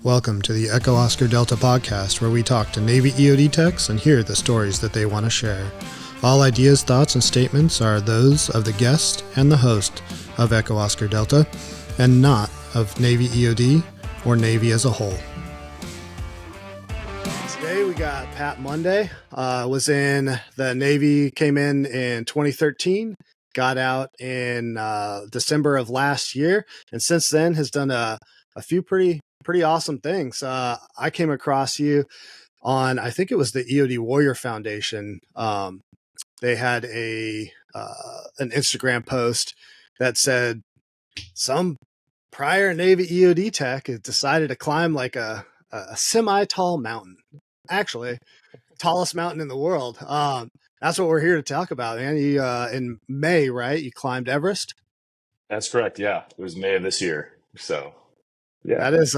Welcome to the Echo Oscar Delta podcast, where we talk to Navy EOD techs and hear the stories that they want to share. All ideas, thoughts, and statements are those of the guest and the host of Echo Oscar Delta, and not of Navy EOD or Navy as a whole. Today we got Pat Monday. Was in the Navy, came in 2013, got out in December of last year, and since then has done a few pretty awesome things. I came across you on, I think it was the EOD Warrior Foundation. They had an Instagram post that said some prior Navy EOD tech has decided to climb like a semi-tall mountain. Actually, tallest mountain in the world. That's what we're here to talk about, man. You in May, right? You climbed Everest. That's correct. Yeah, it was May of this year. So, yeah, that is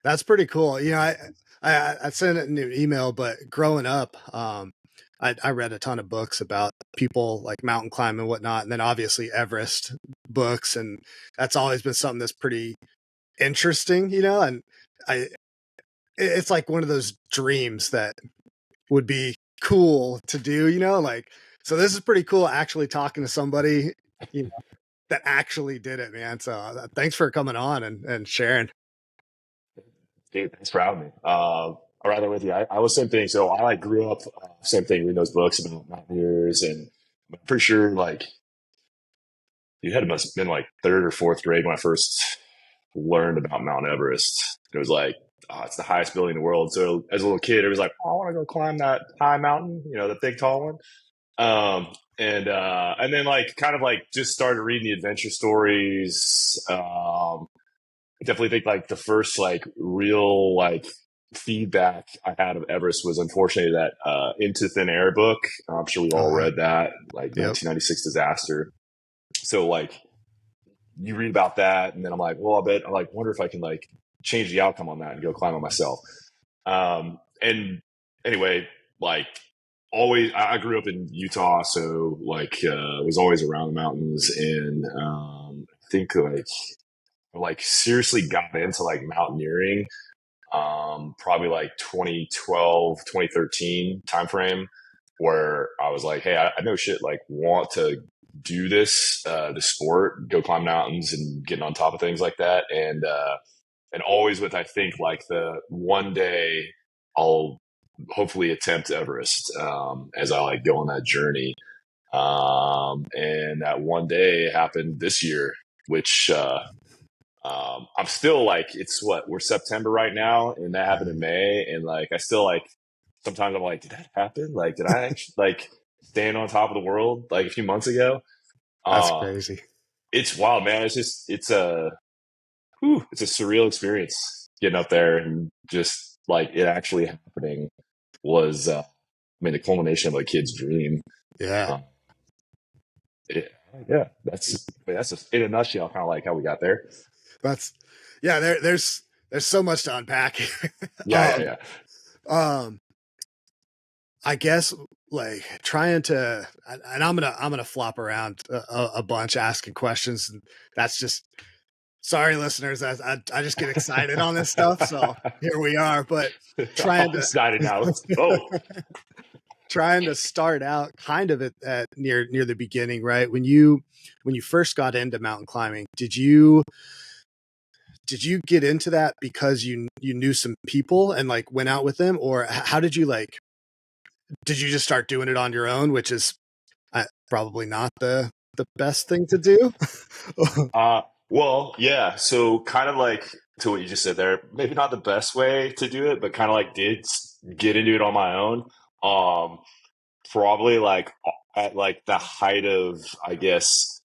that's pretty cool. You know, I sent it in an email, but growing up, I read a ton of books about people like mountain climbing and whatnot, and then obviously Everest books, and that's always been something that's pretty interesting, you know. And it's like one of those dreams that would be cool to do, you know. Like, so this is pretty cool, actually talking to somebody, you know, that actually did it, man. So thanks for coming on and sharing. Dude, thanks for having me. I'll rather with you. I was same thing. So I grew up same thing, reading those books about mountaineers, and I'm pretty sure you must have been like third or fourth grade when I first learned about Mount Everest. It was like, oh, it's the highest building in the world. So as a little kid, it was like, oh, I want to go climb that high mountain, you know, the big tall one. And then just started reading the adventure stories. I definitely think the first real feedback I had of Everest was unfortunately that Into Thin Air book. I'm sure we've all read that, the 1996 disaster. So you read about that, and then I'm like, well, wonder if I can change the outcome on that and go climb it myself. And anyway, always, I grew up in Utah, so was always around the mountains, and I think seriously got into mountaineering probably 2012 2013 timeframe, where I was like, hey, I know shit, want to do this sport, go climb mountains and getting on top of things like that, and always with, I think, the one day I'll hopefully attempt Everest as I go on that journey. And that one day happened this year, which I'm still we're September right now, and that happened in May, and I still sometimes I'm like, did that happen? Did I actually stand on top of the world a few months ago? That's crazy. It's wild, man. It's a surreal experience getting up there, and just it actually happening was the culmination of a kid's dream. Yeah. Yeah, that's in a nutshell kind of how we got there. There's so much to unpack. Yeah. I guess trying to, and I'm gonna flop around a bunch asking questions, and that's just, sorry listeners, I just get excited on this stuff, so here we are. But trying to excited now. Let's go. Trying to start out kind of at near the beginning, right? When you first got into mountain climbing, did you get into that because you knew some people and went out with them, or how did you did you just start doing it on your own, which is probably not the best thing to do? Well, yeah. So kind of to what you just said there, maybe not the best way to do it, but kind of did get into it on my own. Probably at the height of, I guess,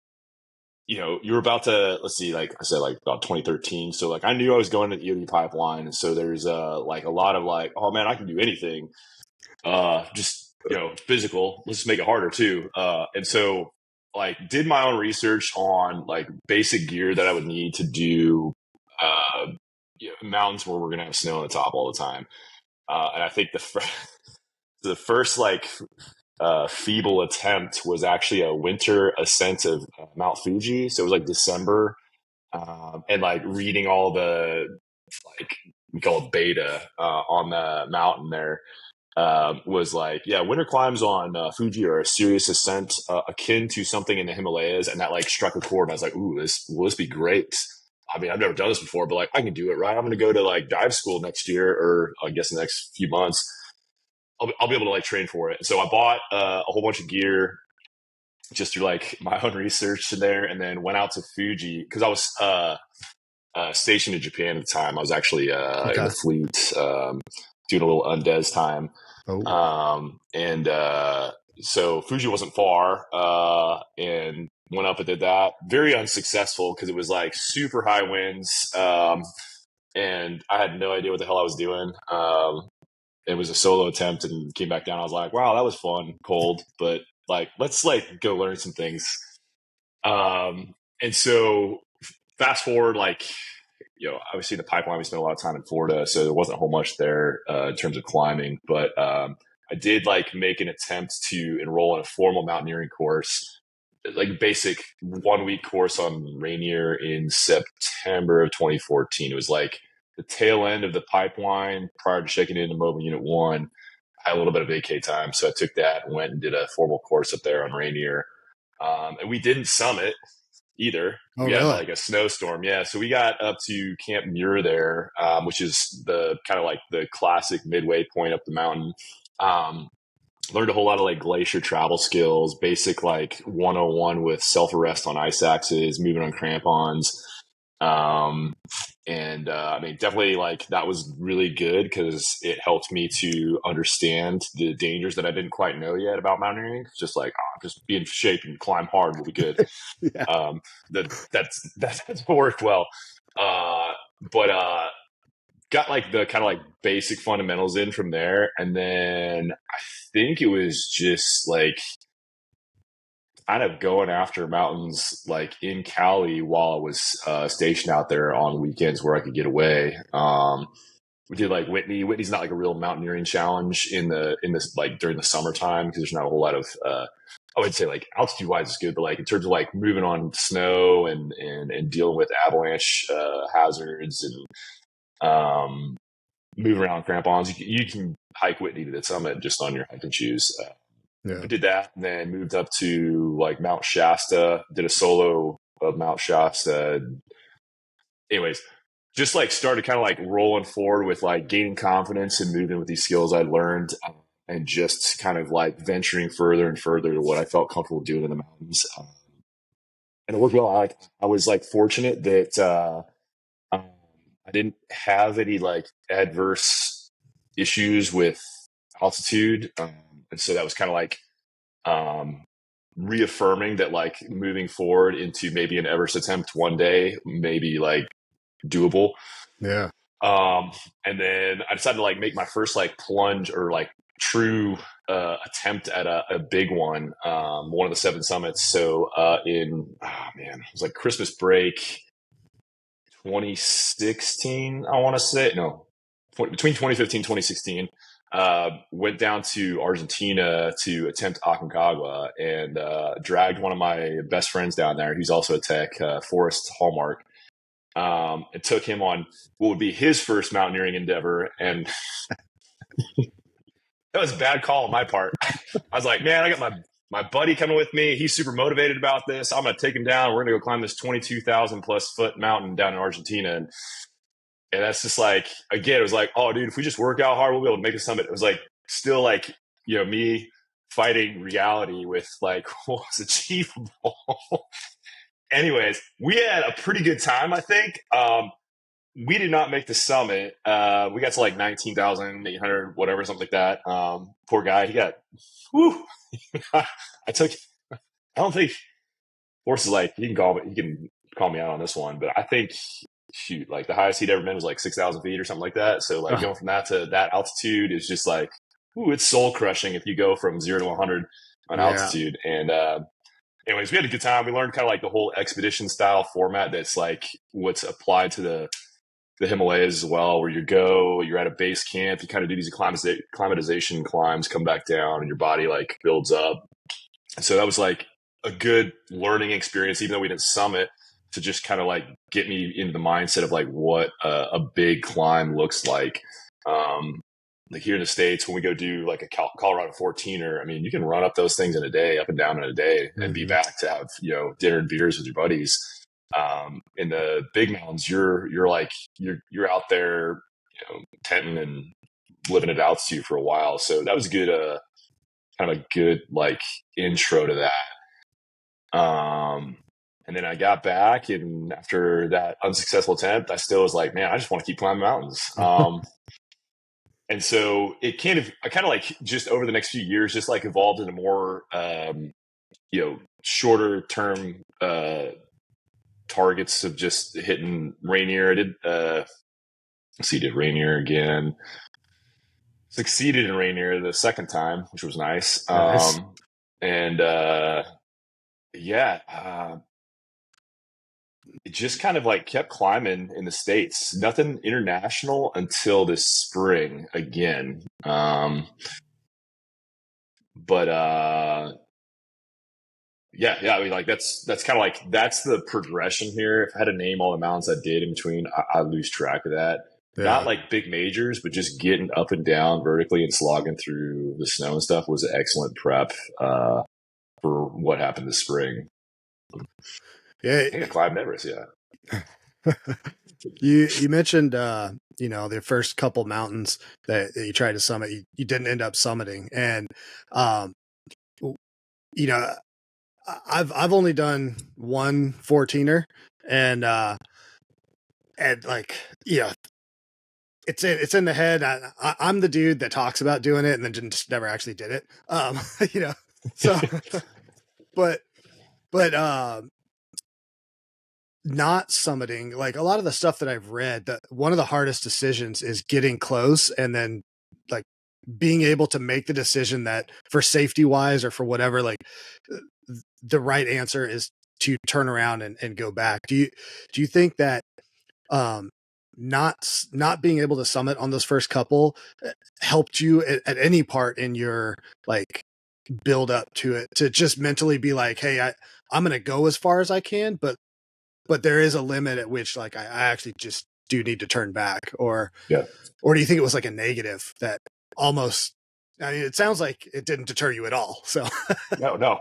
you know, you were about to, let's see, I said, about 2013. So I knew I was going to the EOD pipeline. And so there's a lot of oh man, I can do anything. Just, you know, physical, let's just make it harder too. And so did my own research on basic gear that I would need to do, mountains where we're going to have snow on the top all the time. And I think the first feeble attempt was actually a winter ascent of Mount Fuji. So it was December, and reading all the like we call it beta on the mountain there. Was like, yeah, winter climbs on Fuji are a serious ascent akin to something in the Himalayas, and that like struck a chord. And I was like, ooh, will this be great? I mean, I've never done this before, but like, I can do it, right? I'm going to go to like dive school next year, or I guess the next few months. I'll be able to like train for it. So I bought a whole bunch of gear just through like my own research there, and then went out to Fuji because I was stationed in Japan at the time. I was actually in the fleet doing a little undes time. So Fuji wasn't far, and went up and did that. Very unsuccessful because it was like super high winds, and I had no idea what the hell I was doing. It was a solo attempt and came back down. I was like, wow, that was fun, cold, but like, let's like go learn some things. And so fast forward, like, obviously the pipeline, we spent a lot of time in Florida, so there wasn't a whole much there in terms of climbing, but I did like make an attempt to enroll in a formal mountaineering course, like basic 1 week course on Rainier in September of 2014. It was like the tail end of the pipeline prior to checking into Mobile Unit 1. I had a little bit of vacay time, so I took that and went and did a formal course up there on Rainier. And we didn't summit either. We had like a snowstorm. Yeah. So we got up to Camp Muir there, which is the kind of like the classic midway point up the mountain. Learned a whole lot of like glacier travel skills, basic like 101 with self-arrest on ice axes, moving on crampons. I mean, definitely like that was really good because it helped me to understand the dangers that I didn't quite know yet about mountaineering. Just like, just be in shape and climb hard will be good. That's worked well. But got like the kind of like basic fundamentals in from there. And then I think it was just like kind of going after mountains like in Cali while I was stationed out there on weekends where I could get away. We did like Whitney. Whitney's not like a real mountaineering challenge in this like during the summertime because there's not a whole lot of I would say like altitude wise is good, but like in terms of like moving on snow and dealing with avalanche hazards and moving around crampons, you can hike Whitney to the summit just on your hiking shoes. We did that, and then moved up to like Mount Shasta, did a solo of Mount Shasta. Anyways, just like started kind of like rolling forward with like gaining confidence and moving with these skills I'd learned, and just kind of like venturing further and further to what I felt comfortable doing in the mountains. And it worked well. I was like fortunate that I didn't have any like adverse issues with altitude. And so that was kind of like reaffirming that like moving forward into maybe an Everest attempt one day, maybe like doable. Yeah. And then I decided to like make my first like plunge or like true attempt at a big one, one of the 7 summits. So it was like Christmas break 2016, I want to say. No, between 2015 and 2016. Went down to Argentina to attempt Aconcagua and dragged one of my best friends down there, who's also a tech, Forrest Hallmark, and took him on what would be his first mountaineering endeavor. And that was a bad call on my part. I was like, man, I got my buddy coming with me. He's super motivated about this. I'm going to take him down. We're going to go climb this 22,000 plus foot mountain down in Argentina. And that's just like, again, it was like, oh, dude, if we just work out hard, we'll be able to make a summit. It was like, still like, me fighting reality with like what was achievable. Anyways, we had a pretty good time, I think. We did not make the summit. We got to like 19,800, whatever, something like that. Poor guy. He got, I don't think Force is like, he can call me out on this one, but I think, shoot, like the highest he'd ever been was like 6,000 feet or something like that. So like going from that to that altitude is just like, it's soul crushing if you go from 0 to 100 on altitude. And anyways, we had a good time. We learned kind of like the whole expedition style format that's like what's applied to the Himalayas as well, where you're at a base camp, you kind of do these acclimatization climbs, come back down, and your body like builds up. So that was like a good learning experience, even though we didn't summit. to just kind of like get me into the mindset of like what a big climb looks like. Like here in the States, when we go do like a Colorado 14er, I mean, you can run up those things in a day, up and down in a day, and be back to have, you know, dinner and beers with your buddies. In the big mountains, you're out there, you know, tenting and living at altitude for a while. So that was a good, kind of a good like intro to that. And then I got back, and after that unsuccessful attempt, I still was like, man, I just want to keep climbing mountains. And so I kind of like just over the next few years, just like evolved into more, you know, shorter term targets of just hitting Rainier. I did Rainier again. Succeeded in Rainier the second time, which was nice. And it just kind of like kept climbing in the States. Nothing international until this spring again. But I mean, like that's kind of like, that's the progression here. If I had to name all the mountains I did in between, I lose track of that. Yeah. Not like big majors, but just getting up and down vertically and slogging through the snow and stuff was an excellent prep for what happened this spring. Yeah, I think I climbed Everest. Yeah. You mentioned you know, the first couple mountains that you tried to summit, you didn't end up summiting, and you know, I've only done one 14er, and like, you know, it's in the head. I'm the dude that talks about doing it and then just never actually did it. You know, so but not summiting, like a lot of the stuff that I've read, that one of the hardest decisions is getting close and then like being able to make the decision that for safety wise or for whatever, like the right answer is to turn around and go back. Do you think that not being able to summit on those first couple helped you at any part in your like build up to it, to just mentally be like, hey, I'm going to go as far as I can, but there is a limit at which like I actually just do need to turn back? Or do you think it was like a negative that almost, I mean, it sounds like it didn't deter you at all. So no.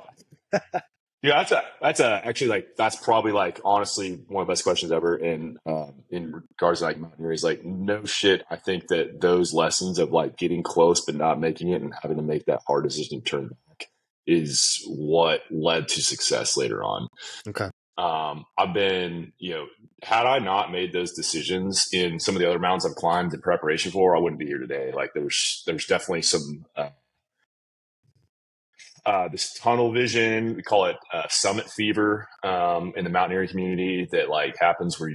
Yeah, actually like, that's probably like honestly one of the best questions ever in regards to like mountaineering. Is like, no shit. I think that those lessons of like getting close but not making it and having to make that hard decision to turn back is what led to success later on. Okay. I've been, you know, had I not made those decisions in some of the other mountains I've climbed in preparation for, I wouldn't be here today. Like there's definitely some, this tunnel vision, we call it summit fever in the mountaineering community, that like happens where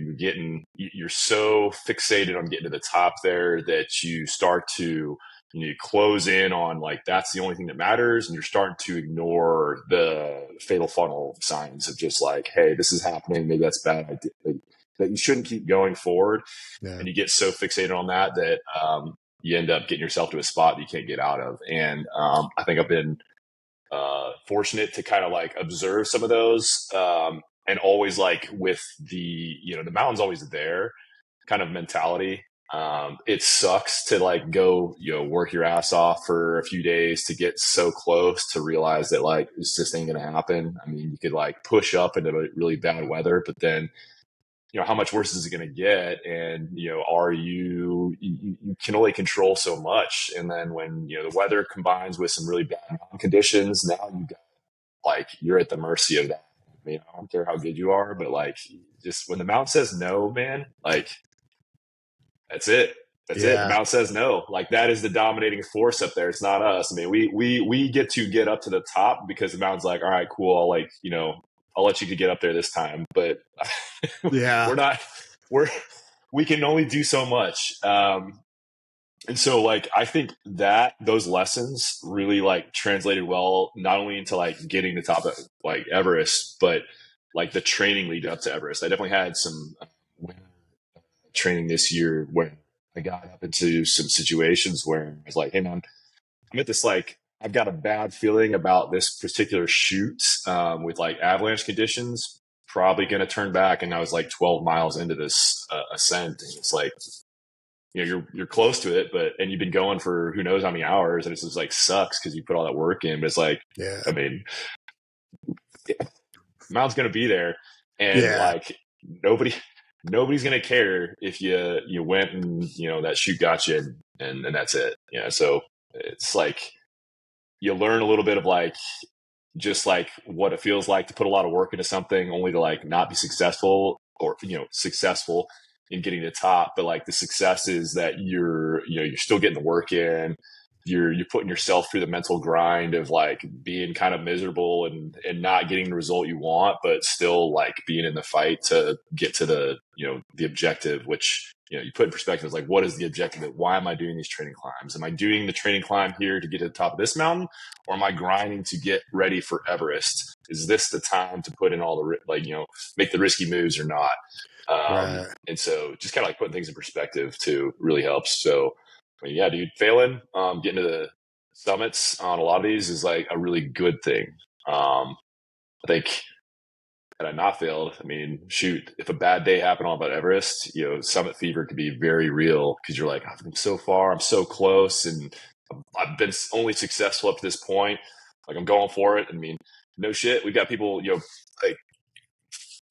you're so fixated on getting to the top there that you start to, you know, you close in on like that's the only thing that matters, and you're starting to ignore the fatal funnel signs of just like, hey, this is happening, maybe that's bad idea, that you shouldn't keep going forward. Yeah. And you get so fixated on that you end up getting yourself to a spot that you can't get out of. And I think I've been fortunate to kind of like observe some of those and always like with the, you know, the mountain's always there kind of mentality. It sucks to like go, you know, work your ass off for a few days to get so close to realize that like this just ain't gonna happen. I mean, you could like push up into really bad weather, but then, you know, how much worse is it going to get? And, you know, you can only control so much. And then when, you know, the weather combines with some really bad mountain conditions, now you're at the mercy of that. I mean, I don't care how good you are, but like, just when the mountain says no, man, like that's it. That's it. The mountain says no. Like that is the dominating force up there. It's not us. I mean, we get to get up to the top because the mountain's like, all right, cool. I'll like, you know, I'll let you get up there this time, but we can only do so much. And so like, I think that those lessons really like translated well, not only into like getting to top of like Everest, but like the training lead up to Everest. I definitely had some training this year where I got up into some situations where I was like, hey man, I'm at this, like, I've got a bad feeling about this particular shoot with like avalanche conditions probably going to turn back. And I was like 12 miles into this ascent. And it's like, you're close to it, and you've been going for who knows how many hours, and it's just like sucks because you put all that work in. But it's like, Yeah. I mean, mountain's going to be there, and like nobody's going to care if you went and that chute got you, and that's it. So it's like you learn a little bit of like just like what it feels like to put a lot of work into something only to like not be successful, or successful in getting to the top. But like the success is that you're still getting the work in. You're putting yourself through the mental grind of like being kind of miserable and not getting the result you want, but still like being in the fight to get to the the objective, which you put in perspective is like, what is the objective? Why am I doing these training climbs? Am I doing the training climb here to get to the top of this mountain, or am I grinding to get ready for Everest? Is this the time to put in all the make the risky moves or not? Right. And so just kind of like putting things in perspective too really helps. So I mean, yeah, dude, failing, getting to the summits on a lot of these is like a really good thing. I think had I not failed, I mean, shoot, if a bad day happened on about Everest, summit fever could be very real because you're like, I'm so far, I'm so close, and I've been only successful up to this point. Like I'm going for it. I mean, no shit, we've got people, like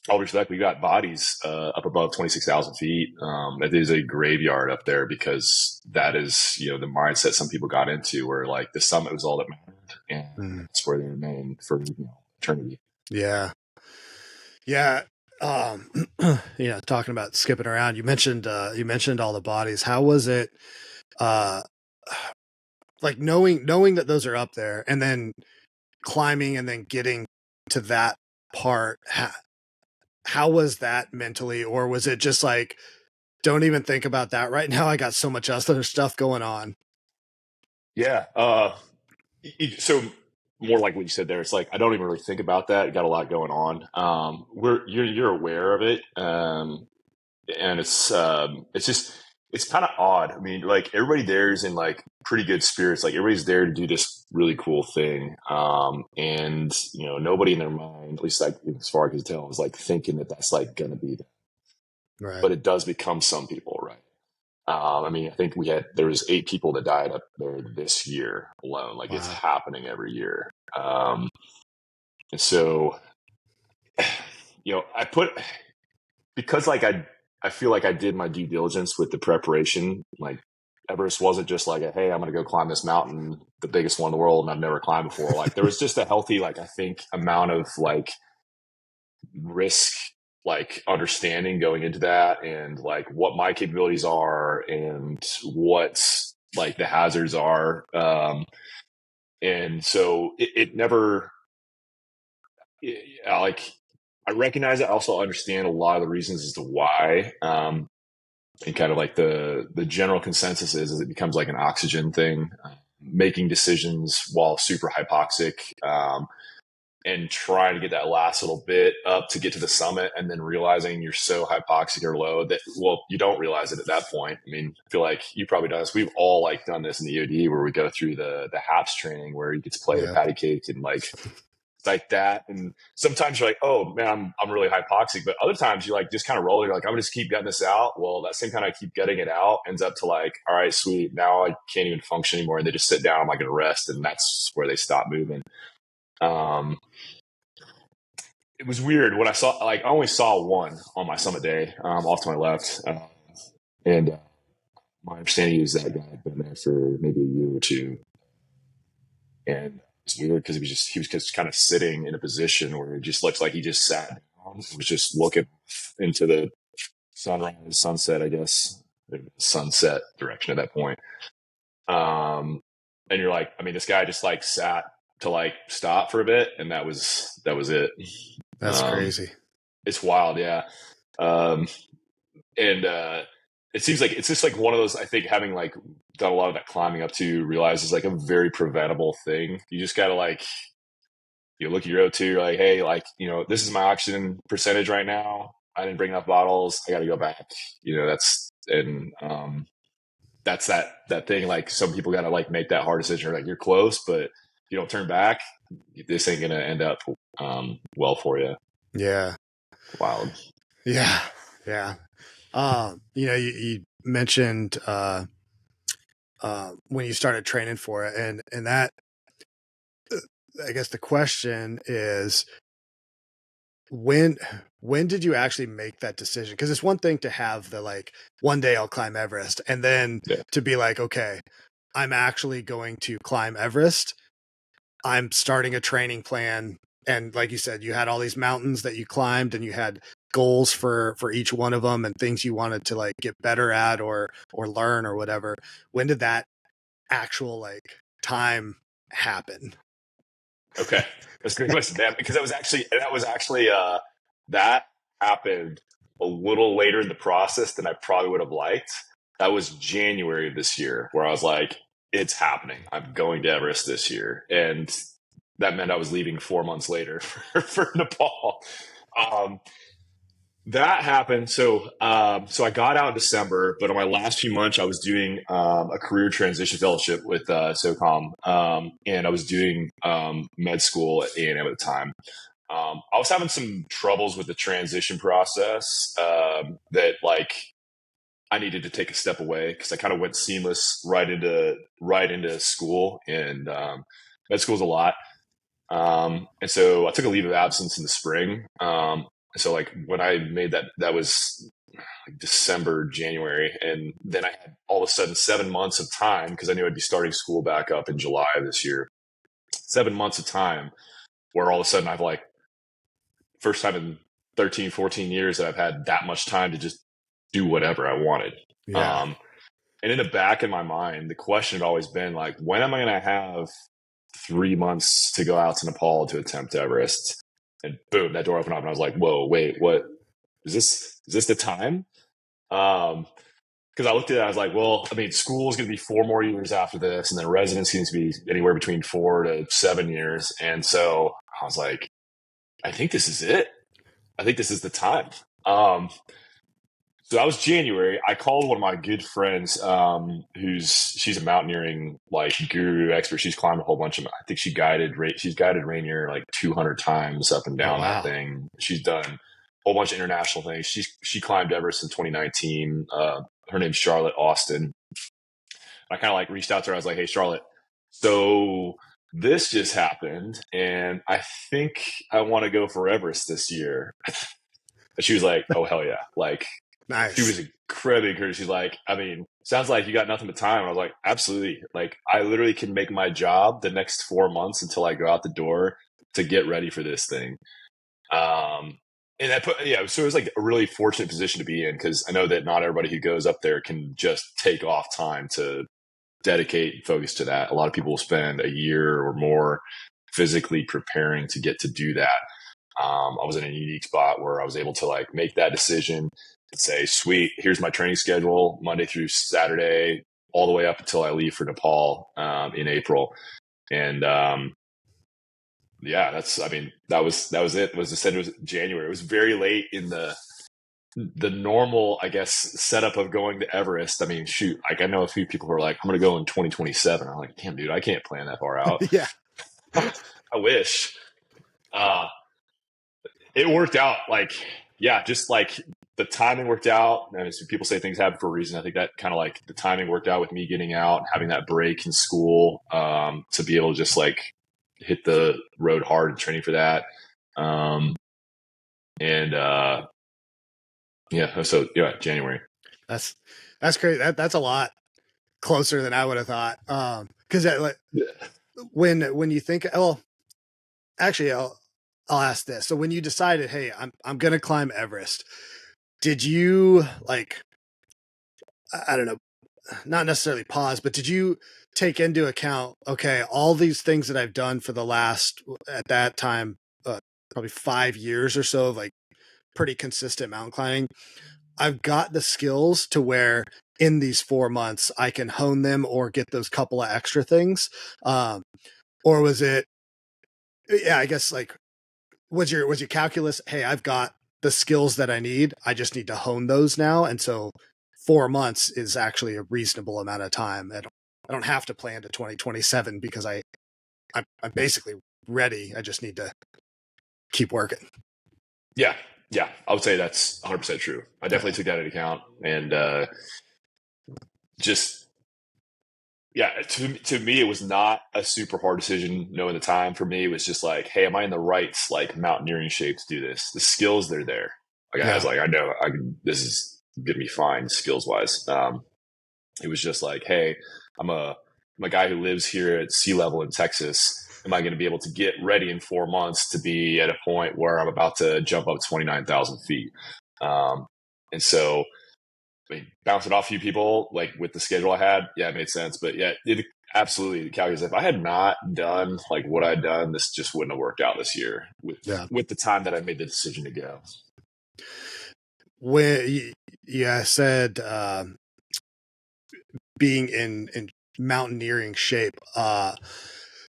all respect, we got bodies up above 26,000 feet. It is a graveyard up there because that is, the mindset some people got into where like the summit was all that mattered, and that's where they remain for eternity. Yeah. Yeah. Talking about skipping around, you mentioned all the bodies. How was it? Like knowing that those are up there and then climbing and then getting to that part. How was that mentally? Or was it just like, don't even think about that right now, I got so much other stuff going on? Yeah. So more like what you said there, it's like I don't even really think about that. Got a lot going on. You're aware of it, and it's kind of odd. I mean, like everybody there is in like pretty good spirits. Like everybody's there to do this really cool thing, and nobody in their mind, at least like as far as I can tell, is like thinking that that's like going to be that. Right. But it does become some people, right? I mean, I think there was 8 people that died up there this year alone. Like It's happening every year. And so, because like I feel like I did my due diligence with the preparation. Like Everest wasn't just like hey, I'm going to go climb this mountain, the biggest one in the world, and I've never climbed before. Like there was just a healthy, like I think amount of like risk, like understanding going into that, and like what my capabilities are and what like the hazards are. And so it never, like I recognize it. I also understand a lot of the reasons as to why. And kind of like the general consensus is it becomes like an oxygen thing, making decisions while super hypoxic. And trying to get that last little bit up to get to the summit, and then realizing you're so hypoxic or low that, well, you don't realize it at that point. I mean, I feel like you probably done this. We've all like done this in the EOD where we go through the HAPS training where you get to play the patty cake and like that. And sometimes you're like, oh man, I'm really hypoxic. But other times you like just kind of roll. You're like, I'm gonna just keep getting this out. Well, that same kind of keep getting it out ends up to like, all right, sweet. Now I can't even function anymore. And they just sit down. I'm like gonna rest. And that's where they stop moving. It was weird when I saw, like, I only saw one on my summit day, off to my left. And my understanding is that guy had been there for maybe a year or two. And it's weird because he was just kind of sitting in a position where it just looks like he just sat down and was just looking into the sunset, I guess, sunset direction at that point. And you're like, I mean, this guy just like sat to like stop for a bit, and that was it. That's crazy. It's wild, yeah. And it seems like it's just like one of those, I think, having like done a lot of that climbing up to realize is like a very preventable thing. You just gotta like, you look at your O2, you're like, hey, like, this is my oxygen percentage right now. I didn't bring enough bottles. I got to go back. That's that thing. Like some people got to like make that hard decision. Like you're close, but if you don't turn back, this ain't going to end up well for you. Yeah. Wild. Yeah. Yeah. You mentioned when you started training for it, and that I guess the question is when did you actually make that decision? Because it's one thing to have the like one day I'll climb Everest, and then Yeah. to be like, okay, I'm actually going to climb Everest. I'm starting a training plan. And like you said, you had all these mountains that you climbed and you had goals for each one of them and things you wanted to like get better at or learn or whatever. When did that actual like time happen? Okay. That's a great question, man, because that happened a little later in the process than I probably would have liked. That was January of this year where I was like, it's happening. I'm going to Everest this year. And that meant I was leaving 4 months later for Nepal. Um, that happened. So I got out in December, but on my last few months, I was doing a career transition fellowship with SOCOM, and I was doing med school at A&M at the time. I was having some troubles with the transition process that like I needed to take a step away because I kind of went seamless right into school, and med school's a lot. And so I took a leave of absence in the spring. So like when I made that was like December, January, and then I had all of a sudden 7 months of time because I knew I'd be starting school back up in July of this year. 7 months of time where all of a sudden I've like first time in 13, 14 years that I've had that much time to just do whatever I wanted. Yeah. And in the back of my mind, the question had always been like, when am I going to have 3 months to go out to Nepal to attempt Everest? And boom, that door opened up, and I was like, "Whoa, wait, what is this? Is this the time?" Because I looked at it, I was like, "Well, I mean, school is going to be 4 more years after this, and then residency seems to be anywhere between 4 to 7 years." And so I was like, "I think this is it. I think this is the time." So that was January. I called one of my good friends, she's a mountaineering like guru expert. She's climbed a whole bunch of. I think she's guided Rainier like 200 times up and Oh down that wow. thing. She's done a whole bunch of international things. She climbed Everest in 2019. Her name's Charlotte Austin. I kind of like reached out to her. I was like, "Hey, Charlotte, so this just happened, and I think I want to go for Everest this year." And she was like, "Oh hell yeah!" Like she Nice. was incredibly encouraged. She's like, I mean, sounds like you got nothing but time. And I was like, absolutely. Like, I literally can make my job the next 4 months until I go out the door to get ready for this thing. And so it was like a really fortunate position to be in because I know that not everybody who goes up there can just take off time to dedicate and focus to that. A lot of people will spend a year or more physically preparing to get to do that. I was in a unique spot where I was able to like make that decision and say, sweet, here's my training schedule, Monday through Saturday, all the way up until I leave for Nepal in April. And yeah, that was it. It was January. It was very late in the normal, I guess, setup of going to Everest. I mean, shoot, like I know a few people who are like, I'm going to go in 2027. I'm like, damn, dude, I can't plan that far out. Yeah. I wish. Uh, it worked out like, yeah, just like the timing worked out. I mean, people say things happen for a reason. I think that kind of like the timing worked out with me getting out, having that break in school, to be able to just like hit the road hard and training for that. And yeah, so yeah, January. That's great. That's a lot closer than I would have thought. Because like Yeah. when you think, well, actually, I'll ask this. So when you decided, hey, I'm gonna climb Everest, did you like, I don't know, not necessarily pause, but did you take into account, okay, all these things that I've done for the last, at that time, probably 5 years or so of like pretty consistent mountain climbing, I've got the skills to where in these 4 months I can hone them or get those couple of extra things. Or was it, yeah, I guess like, was your calculus, hey, I've got the skills that I need. I just need to hone those now. And so 4 months is actually a reasonable amount of time. I don't have to plan to 2027 because I'm basically ready. I just need to keep working. Yeah. Yeah, I would say that's 100% true. I definitely took that into account, and just yeah, to me, it was not a super hard decision knowing the time. For me, it was just like, hey, am I in the right like mountaineering shape to do this? The skills, they're there. Like I was Yeah. like, I know I can. This is gonna be fine skills wise. It was just like, hey, I'm a guy who lives here at sea level in Texas. Am I going to be able to get ready in 4 months to be at a point where I'm about to jump up 29,000 feet? Um, and so I mean, bouncing off a few people, like with the schedule I had, yeah, it made sense. But yeah, it absolutely the calculus. If I had not done like what I'd done, this just wouldn't have worked out this year Yeah. with the time that I made the decision to go. When yeah, I said being in mountaineering shape.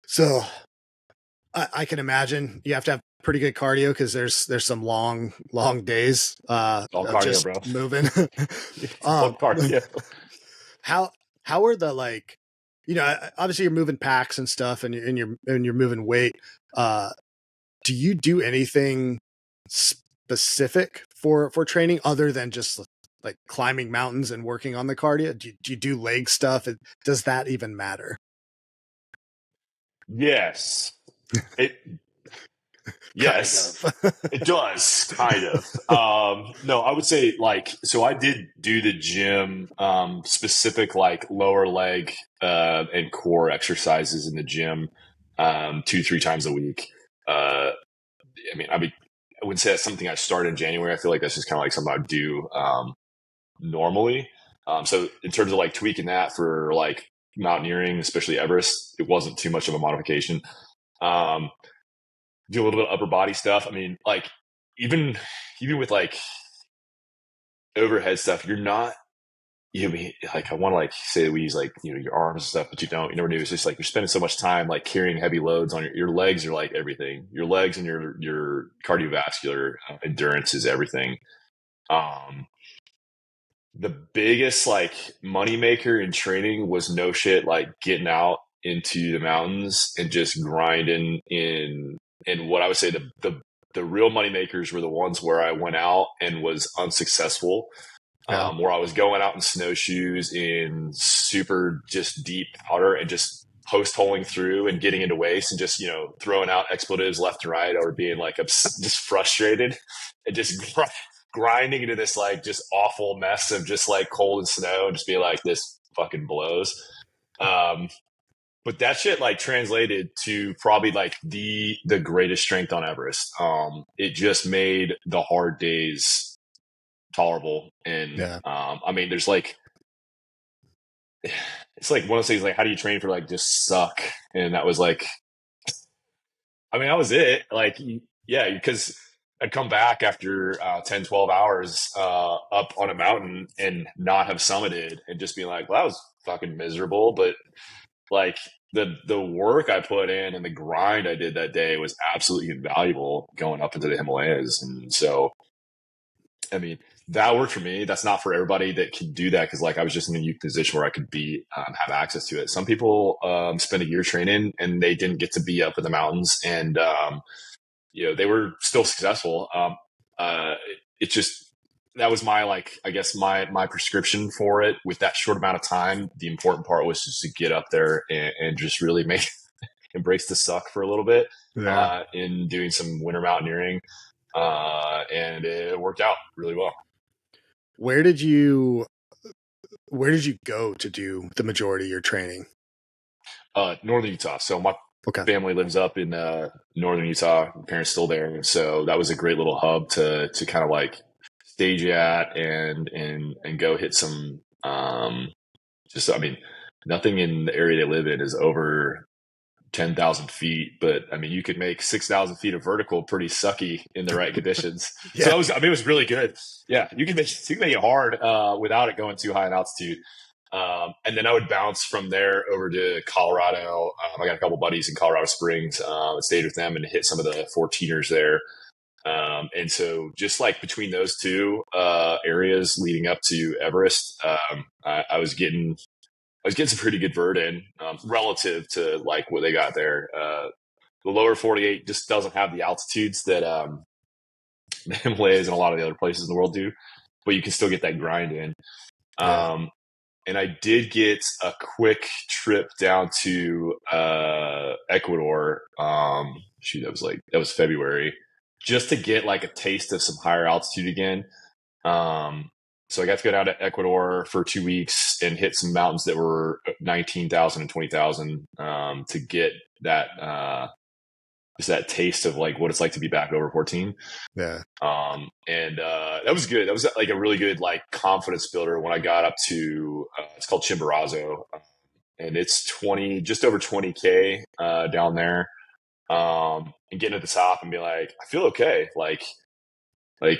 So I can imagine you have to have pretty good cardio because there's some long days All of cardio, just bro. moving. It's all um, cardio. how are the like, obviously you're moving packs and stuff, and you're moving weight. Do you do anything specific for training other than just like climbing mountains and working on the cardio? Do you do leg stuff? Does that even matter? Yes. It Kind Yes, of. it does, kind of. No, I would say like so. I did do the gym, specific like lower leg and core exercises in the gym, 2-3 times a week. Uh, I wouldn't say that's something I started in January. I feel like that's just kind of like something I would do normally. So in terms of like tweaking that for like mountaineering, especially Everest, it wasn't too much of a modification. Um, do a little bit of upper body stuff. I mean, like even with like overhead stuff, you're not. You know, like I want to like say that we use like your arms and stuff, but you don't. You never do. It's just like you're spending so much time like carrying heavy loads on your legs. Are like everything. Your legs and your cardiovascular endurance is everything. Um, the biggest like money maker in training was no shit like getting out into the mountains and just grinding in what I would say the real money makers were the ones where I went out and was unsuccessful, Yeah. where I was going out in snowshoes in super just deep powder and just post holing through and getting into waste and just throwing out expletives left and right or being like just frustrated and just grinding into this like just awful mess of just like cold and snow and just be like, this fucking blows. Um, but that shit like translated to probably like the greatest strength on Everest. It just made the hard days tolerable. And Yeah. I mean, there's like, it's like one of those things like, how do you train for like just suck? And that was like, I mean, that was it. Like, yeah, because I'd come back after 10, 12 hours up on a mountain and not have summited and just be like, well, that was fucking miserable. But like the work I put in and the grind I did that day was absolutely invaluable going up into the Himalayas. And so, I mean, that worked for me. That's not for everybody that can do that because, like, I was just in a unique position where I could have access to it. Some people spend a year training and they didn't get to be up in the mountains, and they were still successful. It just that was my like, I guess my prescription for it with that short amount of time. The important part was just to get up there and just really embrace the suck for a little bit Yeah. in doing some winter mountaineering. And it worked out really well. Where did you go to do the majority of your training? Northern Utah. So my Okay. family lives up in northern Utah. My parents still there, so that was a great little hub to kind of like stage at and go hit some. Just I mean, nothing in the area they live in is over 10,000 feet, but I mean, you could make 6,000 feet of vertical pretty sucky in the right conditions. So Yeah. it was really good. Yeah, you can make it hard without it going too high in altitude. And then I would bounce from there over to Colorado. I got a couple buddies in Colorado Springs. I stayed with them and hit some of the 14ers there. And so just like between those two areas leading up to Everest, I was getting some pretty good vert in relative to like what they got there. The lower 48 just doesn't have the altitudes that the Himalayas and a lot of the other places in the world do, but you can still get that grind in. Yeah. And I did get a quick trip down to Ecuador. That was February, just to get like a taste of some higher altitude again. So I got to go down to Ecuador for 2 weeks and hit some mountains that were 19,000 and 20,000 to get that just that taste of like what it's like to be back over 14. Yeah. And that was good. That was like a really good like confidence builder when I got up to it's called Chimborazo, and it's just over 20K down there. And getting at the top and be like, I feel okay. Like I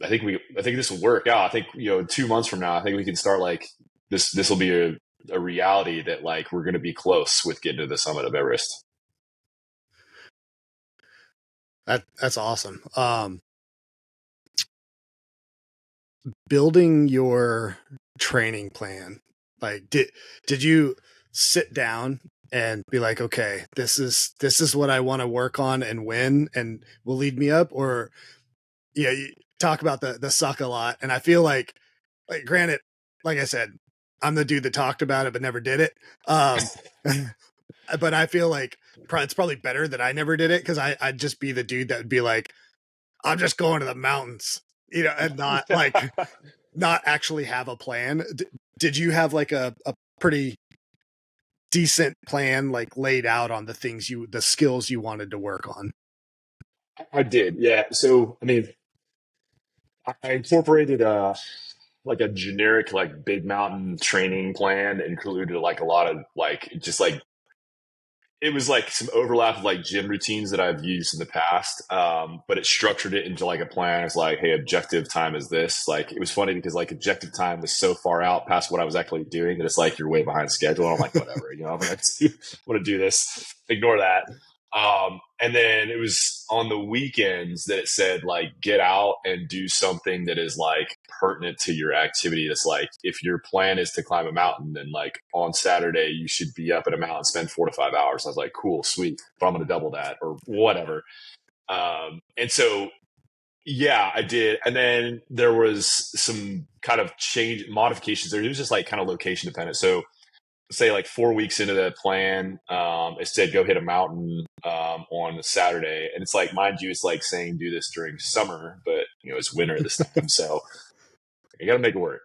think this will work out. I think 2 months from now, I think we can start like this will be a reality that like we're going to be close with getting to the summit of Everest. That's awesome. Building your training plan, like did you sit down and be like, okay, this is what I want to work on and win and will lead me up? Or you talk about the suck a lot, and I feel like granted, like I said, I'm the dude that talked about it but never did it. But I feel like it's probably better that I never did it, because I'd just be the dude that would be like, I'm just going to the mountains, and not like not actually have a plan. Did you have like a pretty decent plan, like laid out on the skills you wanted to work on? I did, yeah. So I mean, I incorporated like a generic like big mountain training plan, included like a lot of like just like it was like some overlap of like gym routines that I've used in the past, but it structured it into like a plan. It's like, hey, objective time is this. Like, it was funny because like objective time was so far out past what I was actually doing that it's like you're way behind schedule. And I'm like, whatever, I'm going to do this. Ignore that. And then it was on the weekends that it said like get out and do something that is like pertinent to your activity. That's like, if your plan is to climb a mountain, then like on Saturday you should be up at a mountain, spend 4 to 5 hours. I was like, cool, sweet, but I'm going to double that or whatever. And so yeah, I did. And then there was some kind of modifications there. It was just like kind of location dependent. So say like 4 weeks into the plan, it said go hit a mountain on a Saturday, and it's like, mind you, it's like saying do this during summer, but it's winter this time, so you got to make it work.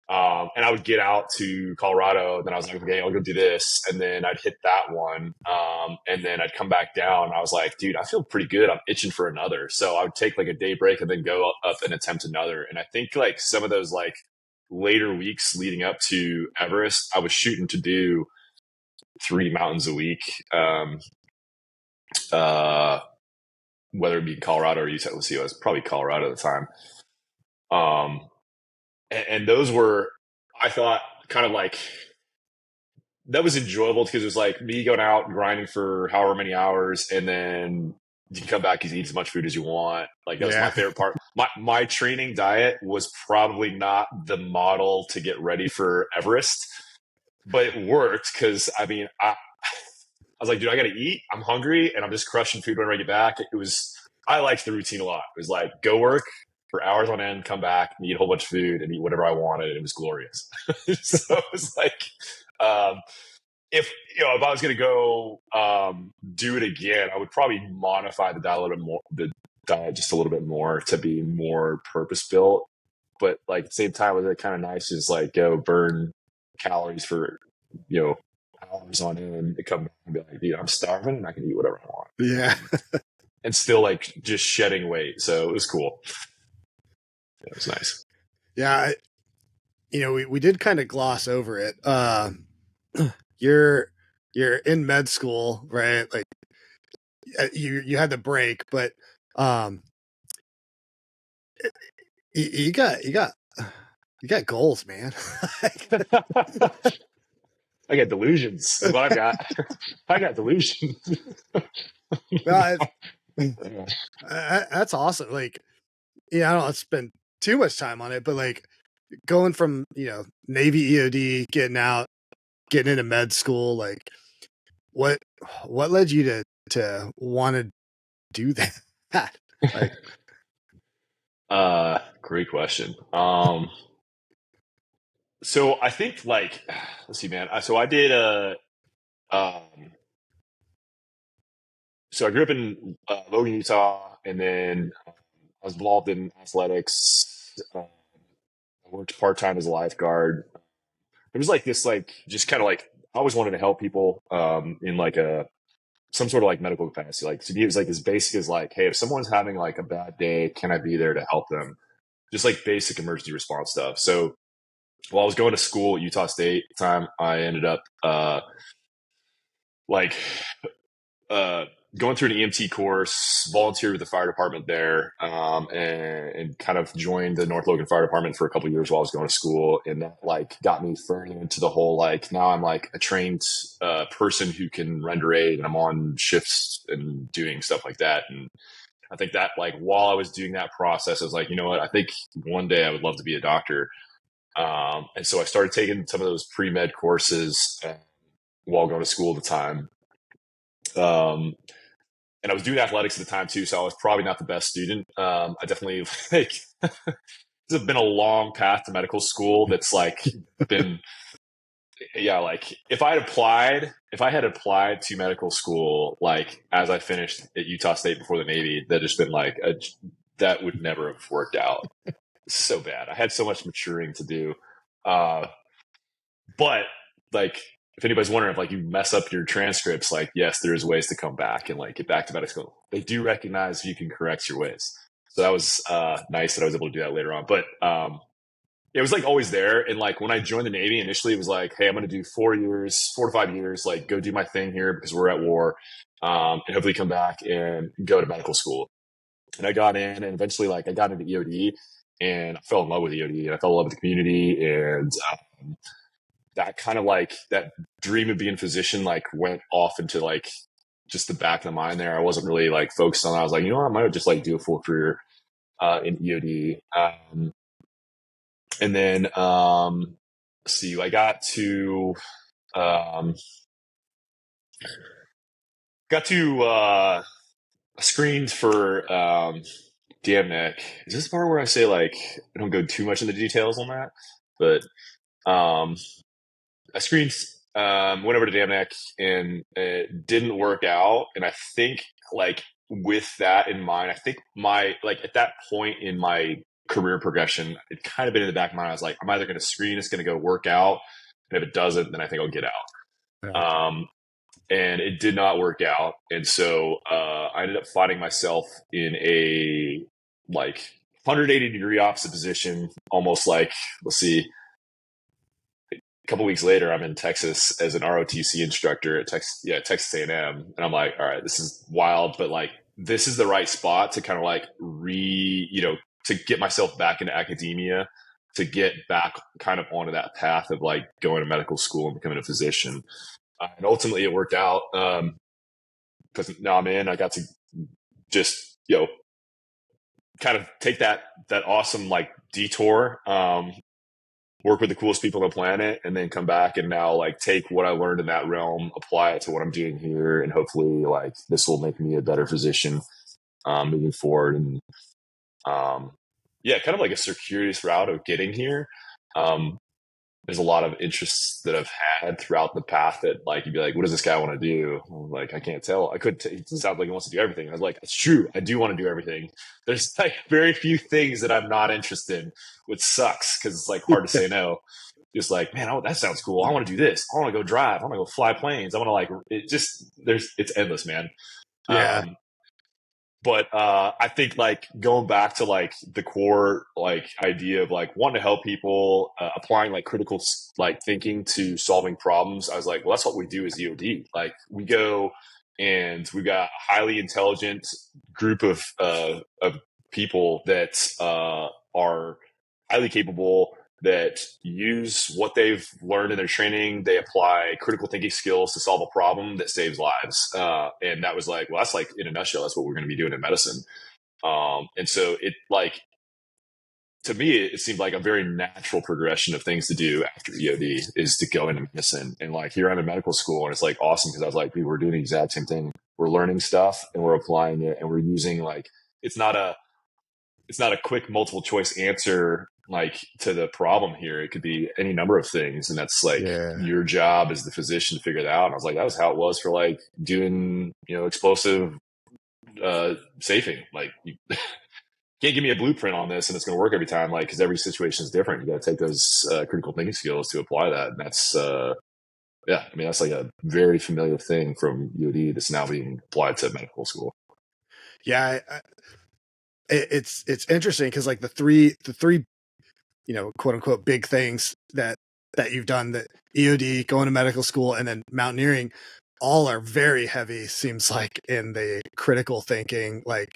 And I would get out to Colorado, and then I was like, okay, I'll go do this, and then I'd hit that one, and then I'd come back down. And I was like, dude, I feel pretty good. I'm itching for another, so I would take like a day break and then go up and attempt another. And I think like some of those like later weeks leading up to Everest, I was shooting to do 3 mountains a week, whether it be Colorado or Utah. Let's see, it was probably Colorado at the time. And those were, I thought, kind of like, that was enjoyable because it was like me going out and grinding for however many hours, and then you can come back and eat as much food as you want. Like, that was my favorite part. My training diet was probably not the model to get ready for Everest, but it worked because, I mean, I was like, dude, I got to eat. I'm hungry, and I'm just crushing food when I get back. I liked the routine a lot. It was like, go work for hours on end, come back, and eat a whole bunch of food, and eat whatever I wanted. And it was glorious. So it was like, if I was going to go do it again, I would probably modify the diet just a little bit more to be more purpose built. But like at the same time, was it kind of nice to just like go burn calories for hours on end to come back and be like, dude, I'm starving and I can eat whatever I want. Yeah. And still like just shedding weight. So it was cool. It was nice. Yeah. We did kind of gloss over it. You're in med school, right? Like you had the break, but you got goals, man. I got delusions. That's what I've got. I got delusions. That's awesome. Like, I don't spend too much time on it, but like going from Navy EOD, getting out, getting into med school, like what led you to want to do that? Like, Great question. So I think like, let's see, man. So I did um, so I grew up in Logan, Utah, and then I was involved in athletics. I worked part time as a lifeguard. It was like this, like just kind of like I always wanted to help people in like a some sort of like medical capacity. Like to me, it was like as basic as like, hey, if someone's having like a bad day, can I be there to help them? Just like basic emergency response stuff. So while I was going to school at Utah State at the time, I ended up like uh, going through an EMT course, volunteered with the fire department there, and kind of joined the North Logan Fire Department for a couple of years while I was going to school, and that like got me further into the whole like now I'm like a trained person who can render aid, and I'm on shifts and doing stuff like that. And I think that like while I was doing that process, I was like, you know what, I think one day I would love to be a doctor. And so I started taking some of those pre-med courses while going to school at the time. Um, and I was doing athletics at the time too, so I was probably not the best student. I definitely like this has been a long path to medical school. That's like been yeah, like if I had applied to medical school like as I finished at Utah State before the Navy, that just been like that would never have worked out. So bad. I had so much maturing to do. Uh, but like if anybody's wondering if like you mess up your transcripts, like yes, there's ways to come back and like get back to medical school. They do recognize you can correct your ways. So that was nice that I was able to do that later on. But it was like always there. And like when I joined the Navy initially, it was like, hey, I'm going to do 4 to 5 years, like go do my thing here because we're at war, and hopefully come back and go to medical school. And I got in, and eventually like I got into EOD, and I fell in love with EOD, and I fell in love with the community, and that kind of like that dream of being a physician like went off into like just the back of the mind there. I wasn't really like focused on that. I was like, you know what, I might just like do a full career in EOD. And then let's see, I got to um, screened for Damn Neck. Is this the part where I say like I don't go too much into details on that? But um, I screened, went over to Damn Neck, and it didn't work out. And I think like with that in mind, I think my like at that point in my career progression, it kind of been in the back of my mind. I was like, I'm either going to screen, it's going to go work out, and if it doesn't, then I think I'll get out. Yeah. And it did not work out, and so I ended up finding myself in a like 180-degree opposite position, almost like let's see. A couple weeks later, I'm in Texas as an ROTC instructor at Texas A&M, and I'm like, all right, this is wild, but like this is the right spot to kind of like to get myself back into academia, to get back kind of onto that path of like going to medical school and becoming a physician. And ultimately, it worked out because now I'm in. I got to just kind of take that awesome like detour. Work with the coolest people on the planet, and then come back and now like take what I learned in that realm, apply it to what I'm doing here, and hopefully like this will make me a better physician moving forward. And kind of like a circuitous route of getting here. There's a lot of interests that I've had throughout the path that like you'd be like, what does this guy want to do? I'm like, I can't tell. It sounds like he wants to do everything. I was like, it's true, I do want to do everything. There's like very few things that I'm not interested in, which sucks because it's like hard to say no. Just like, man, that sounds cool. I want to do this. I want to go drive. I want to go fly planes. I want to like it's endless, man. Yeah. But I think like going back to like the core like idea of like wanting to help people, applying like critical like thinking to solving problems. I was like, well, that's what we do as EOD. Like we go and we've got a highly intelligent group of people that are highly capable, that use what they've learned in their training. They apply critical thinking skills to solve a problem that saves lives. And that was like, well, that's like in a nutshell, that's what we're going to be doing in medicine. And so it like, to me, it seemed like a very natural progression of things to do after EOD is to go into medicine. And like here I'm in medical school, and it's like awesome because I was like, we're doing the exact same thing. We're learning stuff and we're applying it, and we're using like, it's not a it's not a quick multiple choice answer like to the problem here. It could be any number of things, and that's like Yeah. your job as the physician to figure that out. And I was like, that was how it was for like doing explosive safing. Like you can't give me a blueprint on this and it's going to work every time, like because every situation is different. You got to take those critical thinking skills to apply that, and that's yeah, I mean that's like a very familiar thing from EOD that's now being applied to medical school. Yeah, it's interesting because like the three quote unquote big things that you've done, that EOD, going to medical school, and then mountaineering, all are very heavy, seems like, in the critical thinking, like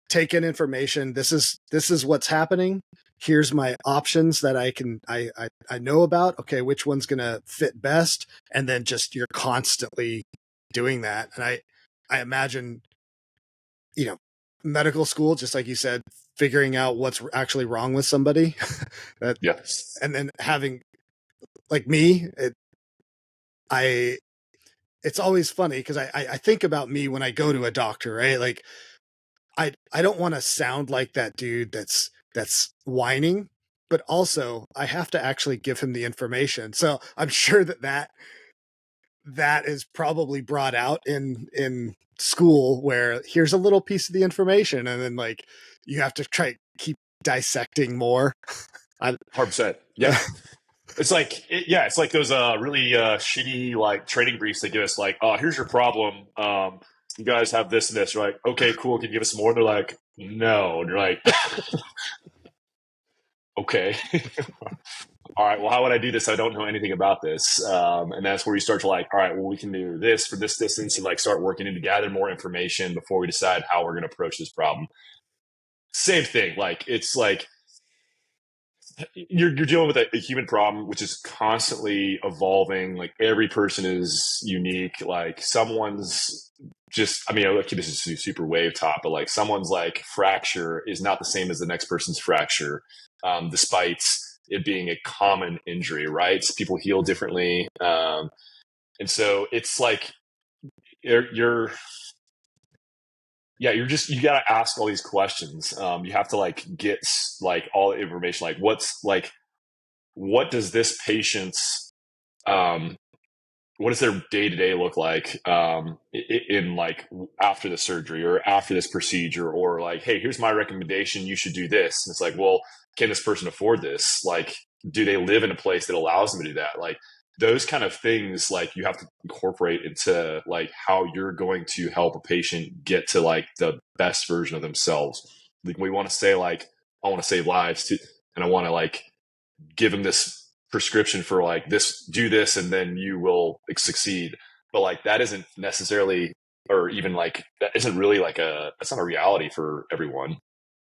take in information. This is what's happening. Here's my options that I know about. Okay, which one's gonna fit best? And then just you're constantly doing that. And I imagine, medical school, just like you said, figuring out what's actually wrong with somebody. that Yeah. And then having, like me, it's always funny because I think about me when I go to a doctor, right? Like I don't want to sound like that dude that's whining, but also I have to actually give him the information. So I'm sure that is probably brought out in school, where here's a little piece of the information, and then like you have to try keep dissecting more. 100%. Yeah. It's like, it's like those really shitty like training briefs they give us. Like, oh, here's your problem. You guys have this and this. You're like, okay, cool. Can you give us more? And they're like, no. And you're like, okay. All right. Well, how would I do this? I don't know anything about this. And that's where you start to like, all right, well, we can do this for this distance, and like start working in to gather more information before we decide how we're going to approach this problem. Same thing. Like, it's like, you're dealing with a human problem which is constantly evolving. Like every person is unique. Like someone's just, I mean, okay, this is super wave top, but like someone's like fracture is not the same as the next person's fracture, despite it being a common injury, right? So people heal differently, and so it's like you're you got to ask all these questions. You have to like get like all the information, like what does this patient's what does their day-to-day look like in like after the surgery or after this procedure, or like, hey, here's my recommendation, you should do this. And it's like, well, can this person afford this? Like, do they live in a place that allows them to do that? Like those kind of things, like you have to incorporate into like how you're going to help a patient get to like the best version of themselves. Like we want to say like, I want to save lives too, and I want to like give them this prescription for like this, do this, and then you will succeed. But like that isn't necessarily, or even like that isn't really like that's not a reality for everyone.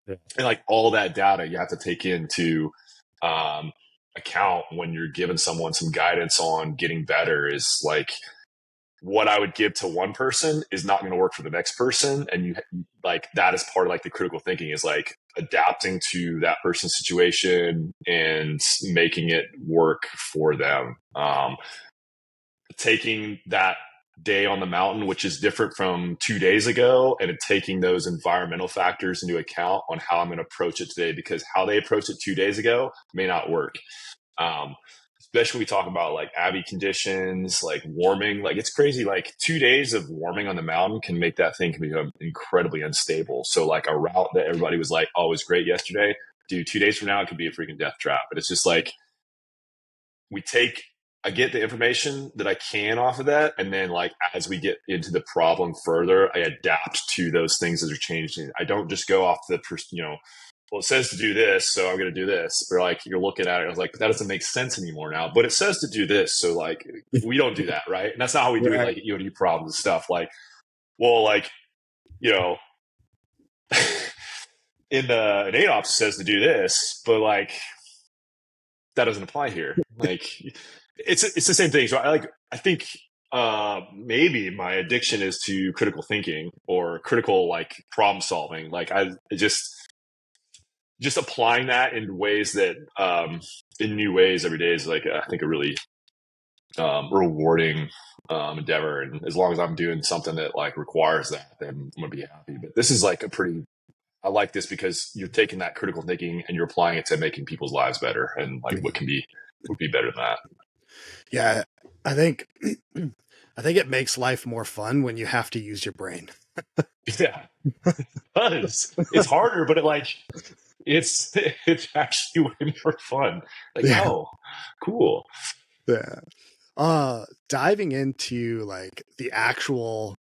Yeah. And like all that data you have to take into account when you're giving someone some guidance on getting better. Is like what I would give to one person is not going to work for the next person. And you like, that is part of like the critical thinking, is like adapting to that person's situation and making it work for them. Taking that day on the mountain, which is different from 2 days ago, and taking those environmental factors into account on how I'm going to approach it today, because how they approached it 2 days ago may not work. Especially we talk about like abbey conditions, like warming. Like it's crazy. Like 2 days of warming on the mountain can make that thing become incredibly unstable. So like a route that everybody was like, oh, it was great yesterday, dude, 2 days from now it could be a freaking death trap. But it's just like I get the information that I can off of that, and then like as we get into the problem further, I adapt to those things as they're changing. I don't just go off the well, it says to do this, so I'm going to do this. Or like you're looking at it, I was like, but that doesn't make sense anymore now. But it says to do this, so like we don't do that, right? And that's not how we do it. Like EOD problems and stuff. Like, well, like in the in AOPS it says to do this, but like that doesn't apply here. Like it's the same thing. So I think maybe my addiction is to critical thinking or critical like problem solving. Like I just applying that in ways that in new ways every day is like I think a really rewarding endeavor. And as long as I'm doing something that like requires that, then I'm gonna be happy. But this is like a pretty I like this because you're taking that critical thinking and you're applying it to making people's lives better. And like, what would be better than that? Yeah, I think it makes life more fun when you have to use your brain. Yeah, it does. It's harder, but it's actually way more fun. Like, Yeah. oh, cool. Yeah. Diving into like the actual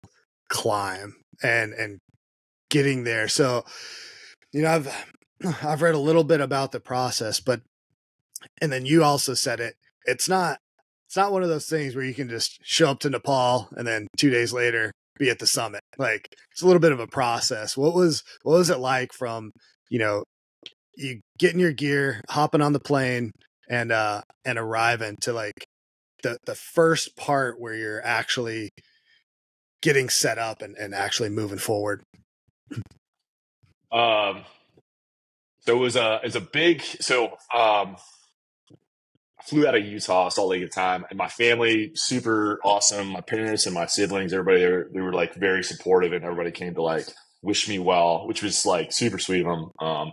climb and getting there. So, I've read a little bit about the process, but and then you also said it's not one of those things where you can just show up to Nepal and then 2 days later be at the summit. Like it's a little bit of a process. What was it like from, you know, you getting your gear, hopping on the plane and arriving to like the first part where you're actually getting set up and actually moving forward? Um, so it was a big, I flew out of Utah, Salt Lake at the time, and my family super awesome. My parents and my siblings, everybody they were like very supportive, and everybody came to like wish me well, which was like super sweet of them.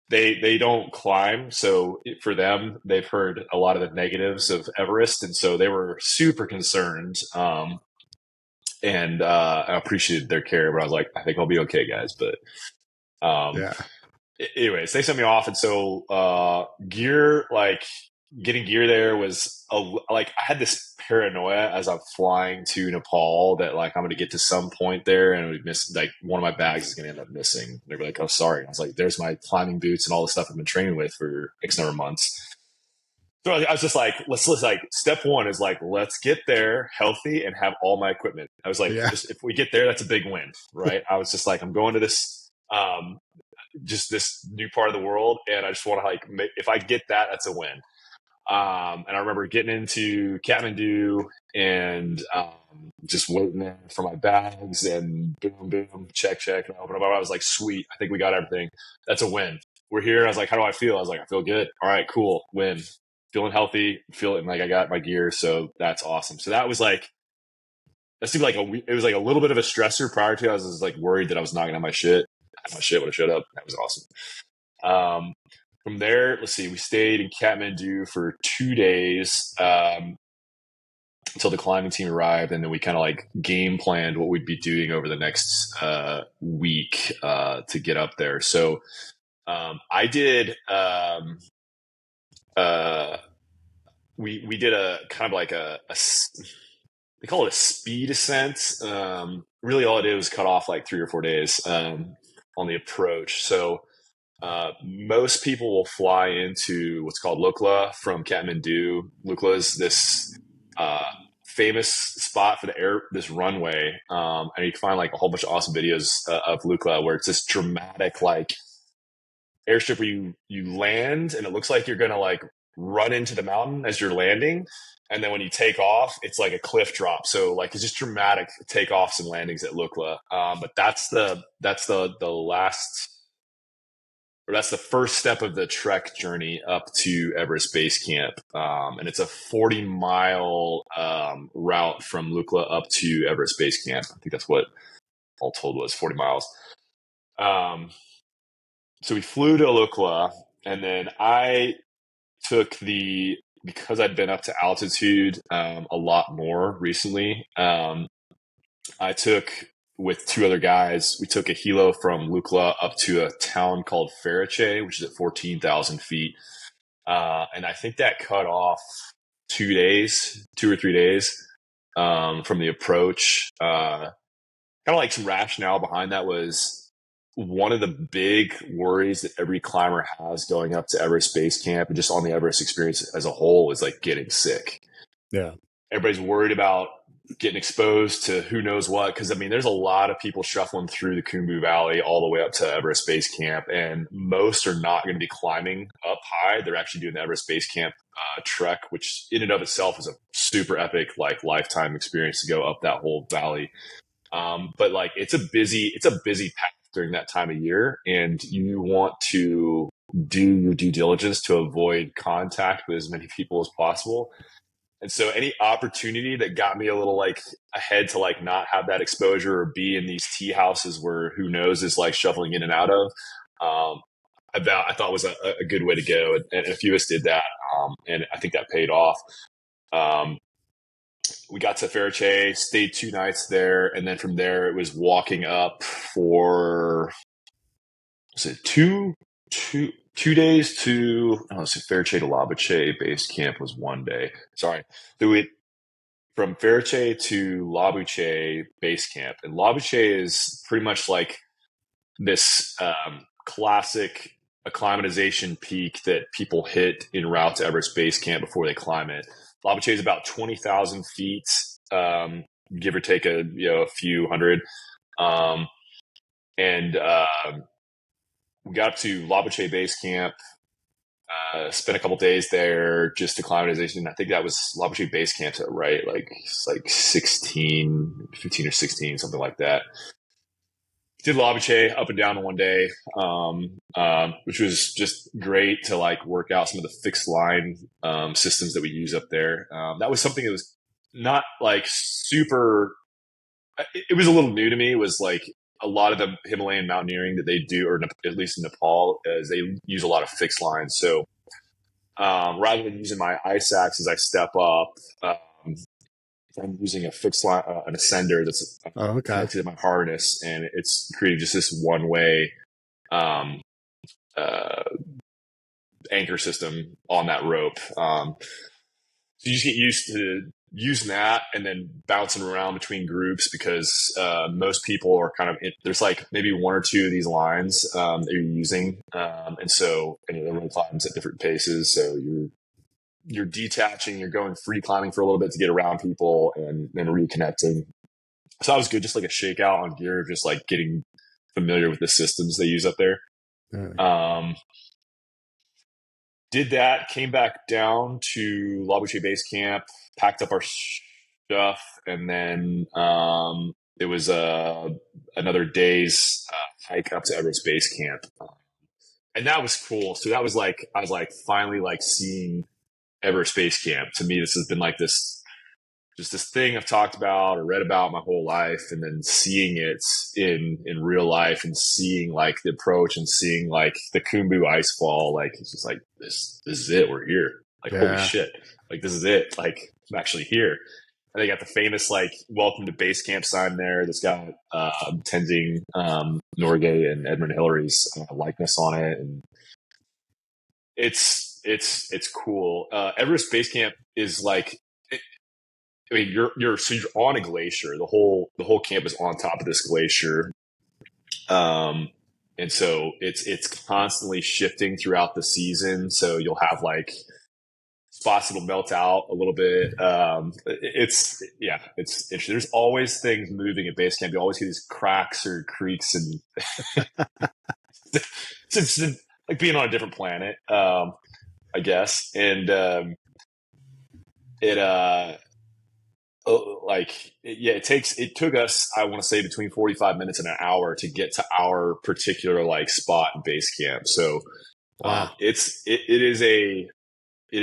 They don't climb, so for them, they've heard a lot of the negatives of Everest, and so they were super concerned. And I appreciated their care, but I was like, I think I'll be okay, guys. But um, Yeah. anyways, they sent me off, and so gear, like getting gear there was like I had this paranoia as I'm flying to Nepal that like I'm going to get to some point there and we miss like one of my bags is going to end up missing. They're like, "Oh, sorry." I was like, "There's my climbing boots and all the stuff I've been training with for X number of months." So I was just like, let's like step one is like let's get there healthy and have all my equipment. I was like, Yeah. just if we get there, that's a big win, right? I was just like, I'm going to this. Just this new part of the world, and I just want to like if I get that, that's a win. And I remember getting into Kathmandu and just waiting there for my bags and boom, boom, check, check. And I was like, sweet, I think we got everything. That's a win. We're here. I was like, how do I feel? I was like, I feel good. All right, cool, win. Feeling healthy, feeling like I got my gear, so that's awesome. So that was like that seemed like it was like a little bit of a stressor prior to. I was like worried that I was not gonna have my shit. I had my shit when I showed up. That was awesome. From there, let's see, we stayed in Kathmandu for 2 days until the climbing team arrived, and then we kind of like game planned what we'd be doing over the next week to get up there. So I did. Uh, we did a kind of like they call it a speed ascent. Really, all it did was cut off like 3 or 4 days on the approach. So most people will fly into what's called Lukla from Kathmandu. Lukla is this famous spot for this runway, and you can find like a whole bunch of awesome videos of Lukla where it's this dramatic like airstrip where you land and it looks like you're gonna like run into the mountain as you're landing, and then when you take off, it's like a cliff drop. So like it's just dramatic takeoffs and landings at Lukla. But that's the last or that's the first step of the trek journey up to Everest Base Camp. And it's a 40-mile route from Lukla up to Everest Base Camp. I think that's what all told was 40 miles. So we flew to Lukla, and then I took because I'd been up to altitude a lot more recently, I took with two other guys. We took a helo from Lukla up to a town called Farache, which is at 14,000 feet. And I think that cut off 2 or 3 days from the approach. Kind of like some rationale behind that was one of the big worries that every climber has going up to Everest Base Camp and just on the Everest experience as a whole is like getting sick. Yeah. Everybody's worried about getting exposed to who knows what. Because, I mean, there's a lot of people shuffling through the Khumbu Valley all the way up to Everest Base Camp, and most are not going to be climbing up high. They're actually doing the Everest Base Camp trek, which in and of itself is a super epic, like lifetime experience to go up that whole valley. But like, it's a busy path during that time of year, and you want to do your due diligence to avoid contact with as many people as possible. And so any opportunity that got me a little like ahead to like not have that exposure or be in these tea houses where who knows is like shuffling in and out of, I thought was a good way to go. And a few of us did that. And I think that paid off. We got to Farache, stayed 2 nights there. And then from there, it was walking up for, was it two days to, Farache to Labuche base camp was 1 day. Sorry. So we, from Farache to Labuche base camp. And Labuche is pretty much like this classic acclimatization peak that people hit en route to Everest base camp before they climb it. Labuche is about 20,000 feet, give or take a few hundred. And we got up to Labuche base camp, spent a couple days there, just acclimatization. I think that was Labuche base camp, right? Like it's like 15 or 16, something like that. Did Labuche up and down in 1 day, which was just great to like work out some of the fixed line systems that we use up there. That was something that was not like super. It was a little new to me. It was like a lot of the Himalayan mountaineering that they do, or at least in Nepal, is they use a lot of fixed lines. So rather than using my ice axe as I step up, I'm using a fixed line, an ascender that's connected to my harness, and it's creating just this one way anchor system on that rope. So you just get used to using that and then bouncing around between groups because most people are kind of there's like maybe 1 or 2 of these lines that you're using, and so everyone climbs at different paces. So you're detaching, you're going free climbing for a little bit to get around people and then reconnecting. So that was good, just like a shakeout on gear of just like getting familiar with the systems they use up there. Did that, came back down to Labuche base camp, packed up our stuff, and then it was another day's hike up to Everest base camp. And that was cool. So that was like, I was like finally like seeing Everest base camp. To me, this has been like this thing I've talked about or read about my whole life, and then seeing it in real life and seeing like the approach and seeing like the Khumbu Icefall, like it's just like this is it. We're here. Like holy shit. Like this is it. Like I'm actually here. And they got the famous like welcome to base camp sign there that's got Tenzing Norgay and Edmund Hillary's likeness on it, and it's cool. Everest base camp is like, I mean, you're on a glacier. The whole camp is on top of this glacier, and so it's constantly shifting throughout the season. So you'll have like spots that'll melt out a little bit. It's interesting. There's always things moving at base camp. You always see these cracks or creaks, and it's like being on a different planet, I guess. And it took us, I want to say, between 45 minutes and an hour to get to our particular like spot in base camp. So it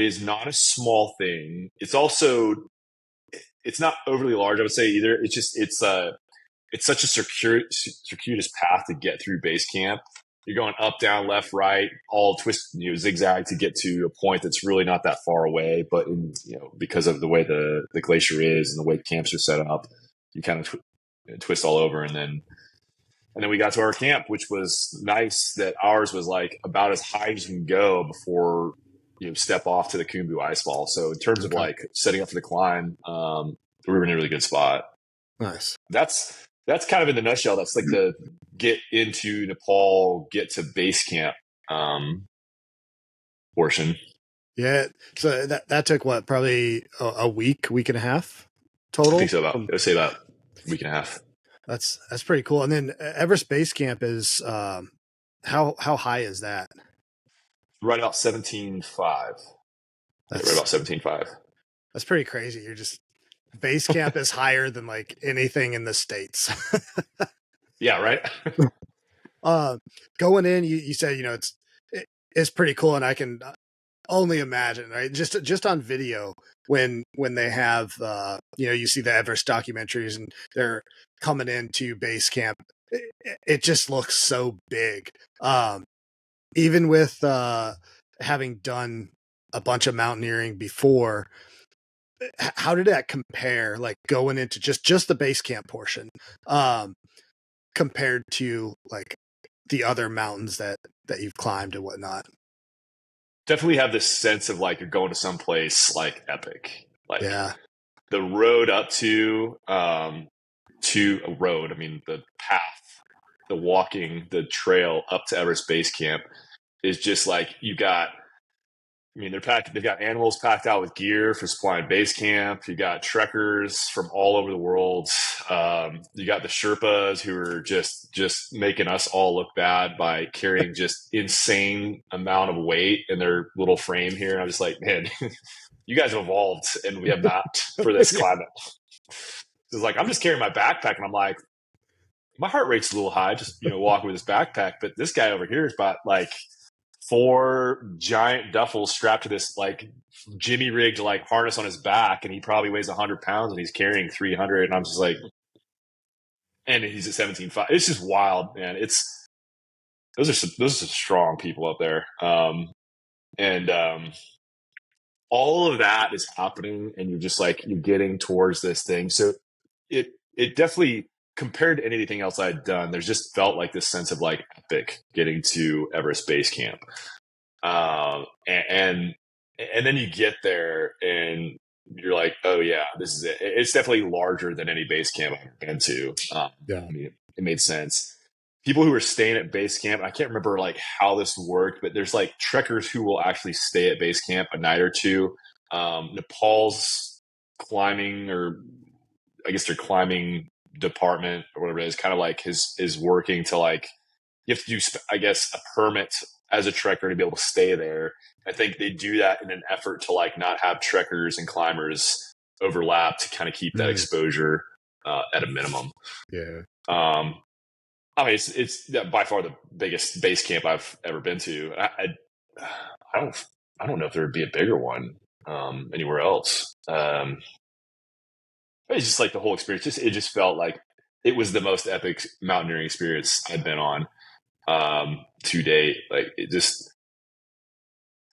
is not a small thing. It's also, it's not overly large, I would say, either. It's just it's such a circuitous path to get through base camp. You're going up, down, left, right, all twist, zigzag to get to a point that's really not that far away. But because of the way the glacier is and the way the camps are set up, you kind of twist all over. And then we got to our camp, which was nice. That ours was like about as high as you can go before you step off to the Khumbu Icefall. So in terms of like setting up for the climb, we were in a really good spot. Nice. That's kind of in the nutshell. That's like the get into Nepal, get to base camp portion. Yeah. So that took what, probably a week and a half total? I think so. I would say about a week and a half. That's pretty cool. And then Everest base camp is how high is that? Right about 17.5. Right about 17.5. That's pretty crazy. You're just base camp is higher than like anything in the States. Yeah, right. Going in, you said it's pretty cool, and I can only imagine, right? Just on video when they have you see the Everest documentaries and they're coming into base camp, it just looks so big. Even with having done a bunch of mountaineering before, how did that compare, like going into just the base camp portion, compared to like the other mountains that you've climbed and whatnot? Definitely have this sense of like you're going to someplace like epic. Like Yeah. the road up to a road, I mean the path, the walking, the trail up to Everest Base Camp is just like you got. I mean, they've got animals packed out with gear for supplying base camp. You got trekkers from all over the world. You got the Sherpas who are just making us all look bad by carrying just insane amount of weight in their little frame here. And I'm just like, man, you guys have evolved and we have not for this climate. It's like, I'm just carrying my backpack and I'm like, my heart rate's a little high, just, walking with this backpack. But this guy over here is about like 4 giant duffels strapped to this like jimmy rigged like harness on his back, and he probably weighs 100 pounds and he's carrying 300. And I'm just like, and he's at 17.5. It's just wild, man. Those are some strong people up there. And all of that is happening, and you're getting towards this thing. So it definitely, compared to anything else I'd done, there's just felt like this sense of like epic getting to Everest Base Camp. And then you get there and you're like, oh yeah, this is it. It's definitely larger than any base camp I've ever been to. Yeah. I mean, it made sense. People who are staying at base camp, I can't remember like how this worked, but there's like trekkers who will actually stay at base camp a night or two. Nepal's climbing, or I guess their climbing department or whatever it is, kind of like is working to like, you have to do, I guess, a permit as a trekker to be able to stay there. I think they do that in an effort to like not have trekkers and climbers overlap, to kind of keep that exposure at a minimum. Yeah. I mean, it's by far the biggest base camp I've ever been to. I don't know if there would be a bigger one anywhere else. It's just like the whole experience. It just felt like it was the most epic mountaineering experience I'd been on to date. Like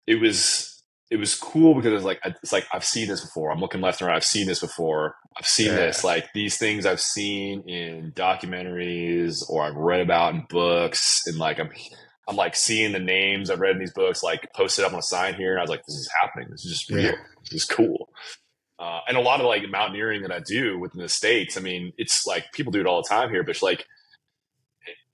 it was cool because it's like I've seen this before. I'm looking left and right. I've seen this before. I've seen this, like these things I've seen in documentaries or I've read about in books, and like I'm like seeing the names I've read in these books like posted up on a sign here, and I was like, this is happening. This is just real. This is cool. And a lot of like mountaineering that I do within the States, I mean, it's like people do it all the time here, but it's like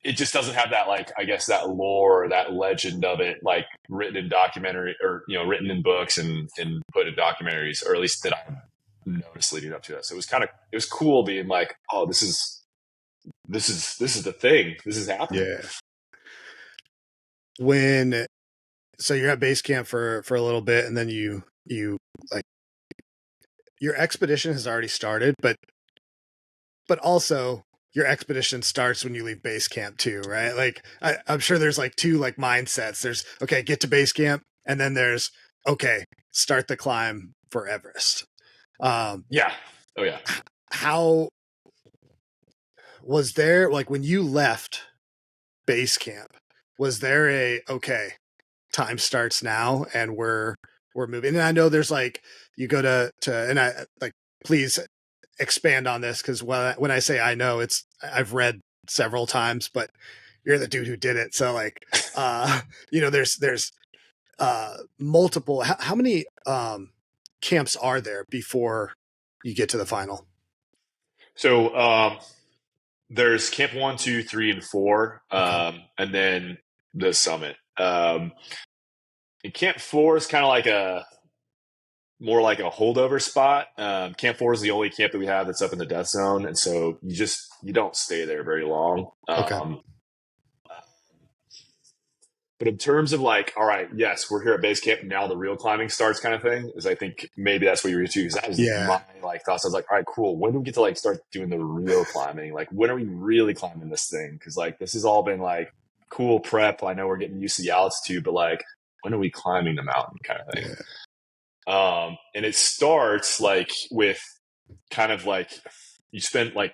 it just doesn't have that, like, I guess that lore or that legend of it, like written in documentary or, written in books and put in documentaries, or at least that I noticed leading up to that. So it was cool being like, oh, this is the thing. This is happening. Yeah. So you're at base camp for a little bit, and then you like, your expedition has already started, but also your expedition starts when you leave base camp too, right? Like I'm sure there's like two like mindsets. There's, okay, get to base camp, and then there's, okay, start the climb for Everest. Yeah. Oh yeah. How was there, like when you left base camp, was there a, okay, time starts now and we're moving? And I know there's like, you go to and I like, please expand on this, because when I say I know, it's I've read several times, but you're the dude who did it, so like there's multiple, how many camps are there before you get to the final? So there's camp 1, 2, 3, and 4, and then the summit. And camp 4 is kind of like more like a holdover spot. Camp 4 is the only camp that we have that's up in the death zone, and so you don't stay there very long. But in terms of like, all right, yes, we're here at base camp now, the real climbing starts, kind of thing, is I think maybe that's what you were into, because that was my like thoughts. I was like, all right, cool. When do we get to like start doing the real climbing? Like, when are we really climbing this thing? Because like this has all been like cool prep. I know we're getting used to the altitude, but like when are we climbing the mountain kind of thing. Yeah. And it starts like with kind of like you spend like,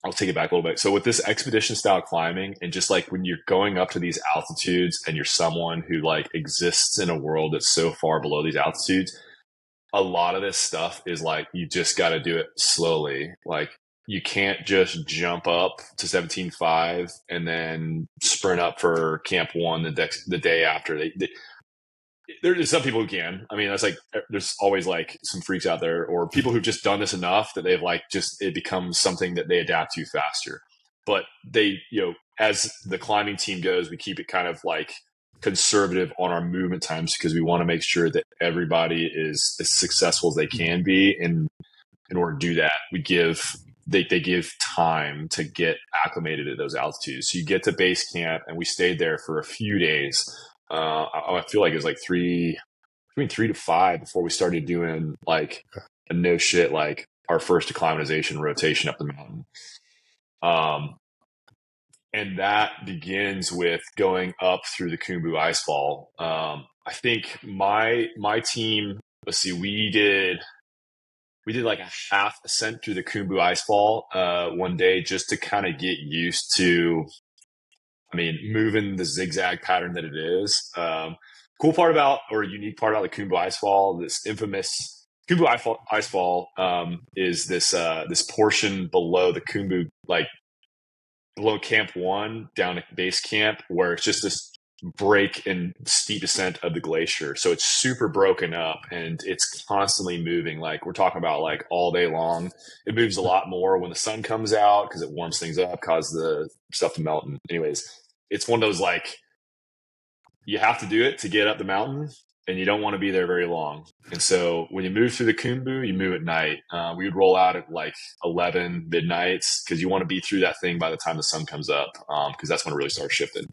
I'll take it back a little bit. So with this expedition style climbing, and just like when you're going up to these altitudes and you're someone who like exists in a world that's so far below these altitudes, a lot of this stuff is like, you just got to do it slowly. Like you can't just jump up to 17.5 and then sprint up for camp one the day after. There's some people who can. I mean, that's like, there's always like some freaks out there, or people who've just done this enough that they've like just, it becomes something that they adapt to faster. But they, as the climbing team goes, we keep it kind of like conservative on our movement times because we want to make sure that everybody is as successful as they can be. And in order to do that, they give time to get acclimated at those altitudes. So you get to base camp, and we stayed there for a few days. I feel like it was like between 3 to 5 before we started doing like a no shit, like our first acclimatization rotation up the mountain. And that begins with going up through the Khumbu Icefall. I think my team, let's see, we did like a half ascent through the Khumbu Icefall one day just to kind of get used to, moving the zigzag pattern that it is. Cool part about, or unique part about the Khumbu Icefall, this infamous Khumbu Icefall, is this portion below the Khumbu, like below camp one down at base camp, where it's just this break and steep descent of the glacier. So it's super broken up and it's constantly moving. Like we're talking about like all day long. It moves a lot more when the sun comes out because it warms things up, causes the stuff to melt. And anyways, it's one of those like, you have to do it to get up the mountain, and you don't want to be there very long. And so when you move through the Khumbu, you move at night. We would roll out at like 11 midnights because you want to be through that thing by the time the sun comes up, because that's when it really starts shifting.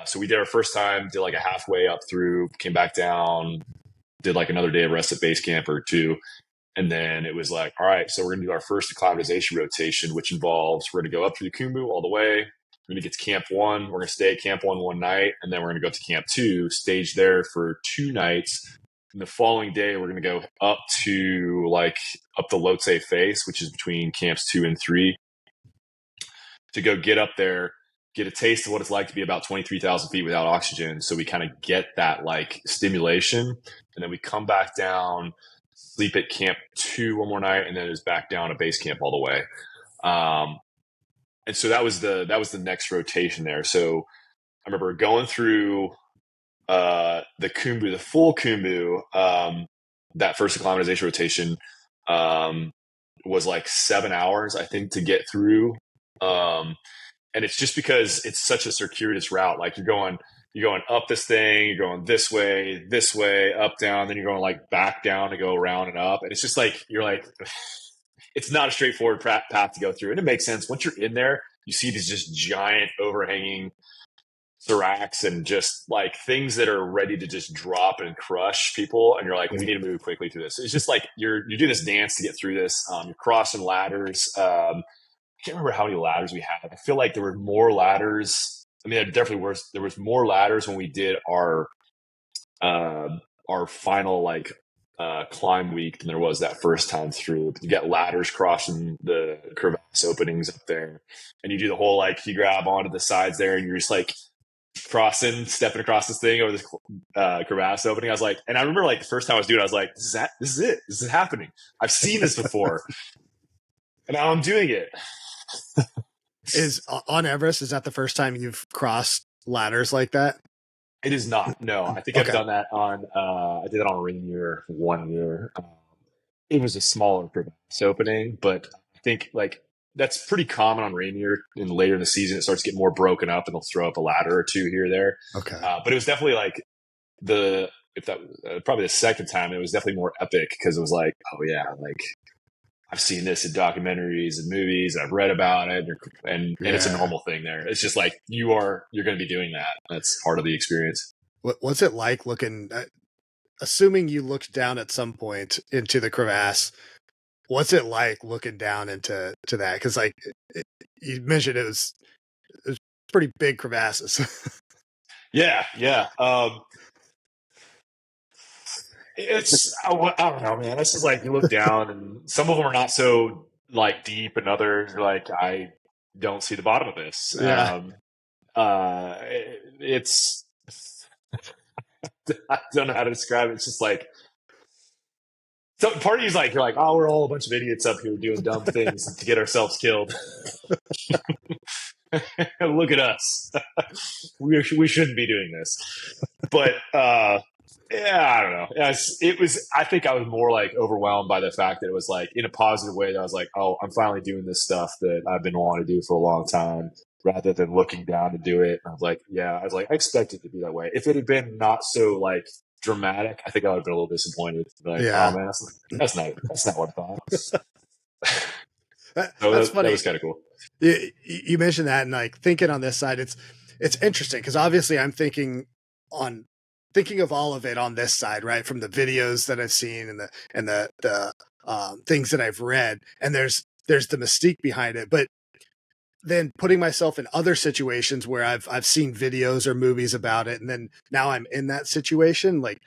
So we did our first time, did like a halfway up through, came back down, did like another day of rest at base camp or two. And then it was like, all right, so we're going to do our first acclimatization rotation, which involves, we're going to go up through the Khumbu all the way. We're going to get to camp one. We're going to stay at camp one night. And then we're going to go to camp two, stage there for 2 nights. And the following day, we're going to go up to like up the Lhotse face, which is between camps 2 and 3, to go get up there, get a taste of what it's like to be about 23,000 feet without oxygen. So we kind of get that like stimulation. And then we come back down, sleep at camp 2 one more night, and then it's back down to base camp all the way. And so that was the next rotation there. So I remember going through the Khumbu, the full Khumbu, that first acclimatization rotation was like 7 hours, I think, to get through. And it's just because it's such a circuitous route. Like you're going up this thing, you're going this way, up, down, then you're going like back down to go around and up. And it's just like, you're like, it's not a straightforward path to go through. And it makes sense. Once you're in there, you see these just giant overhanging seracs and just like things that are ready to just drop and crush people. And you're like, we need to move quickly through this. It's just like you're doing this dance to get through this. You're crossing ladders. I can't remember how many ladders we had. I feel like there were more ladders. There definitely was. There was more ladders when we did our final like climb week than there was that first time through. But you get ladders crossing the crevasse openings up there, and you do the whole like you grab onto the sides there, and you're just like stepping across this thing over this crevasse opening. I was like, and I remember like the first time I was doing it, I was like, this is it. This is happening. I've seen this before, and now I'm doing it. Is on Everest, is that the first time you've crossed ladders like that? It is not. No, I think I've done that on, I did it on Rainier 1 year. It was a smaller crevasse opening, but I think like that's pretty common on Rainier. And later in the season, it starts getting more broken up and they'll throw up a ladder or two here or there. Okay. But it was definitely like probably the second time, it was definitely more epic because it was like, oh yeah, like I've seen this in documentaries and movies. I've read about it, and it's a normal thing there. It's just like you're going to be doing that. That's part of the experience. What's it like looking? Assuming you looked down at some point into the crevasse, what's it like looking down into that? Because like you mentioned, it was pretty big crevasses. Yeah. I don't know, man. It's just like you look down and some of them are not so like deep and others are like, I don't see the bottom of this. Yeah. It's, I don't know how to describe it. It's just like, so part of you's like, you're like, oh, we're all a bunch of idiots up here doing dumb things to get ourselves killed. Look at us. We shouldn't be doing this. But yeah, I don't know. I think I was more like overwhelmed by the fact that it was like in a positive way that I was like, oh, I'm finally doing this stuff that I've been wanting to do for a long time rather than looking down to do it. And I was like, I expect it to be that way. If it had been not so like dramatic, I think I would have been a little disappointed. Like, oh Yeah. man, that's not what I thought. So That's that funny. was kind of cool. You mentioned that, and like thinking on this side, it's interesting because obviously I'm thinking of all of it on this side, right? From the videos that I've seen and the things that I've read, and there's the mystique behind it, but then putting myself in other situations where I've seen videos or movies about it, and then now I'm in that situation, like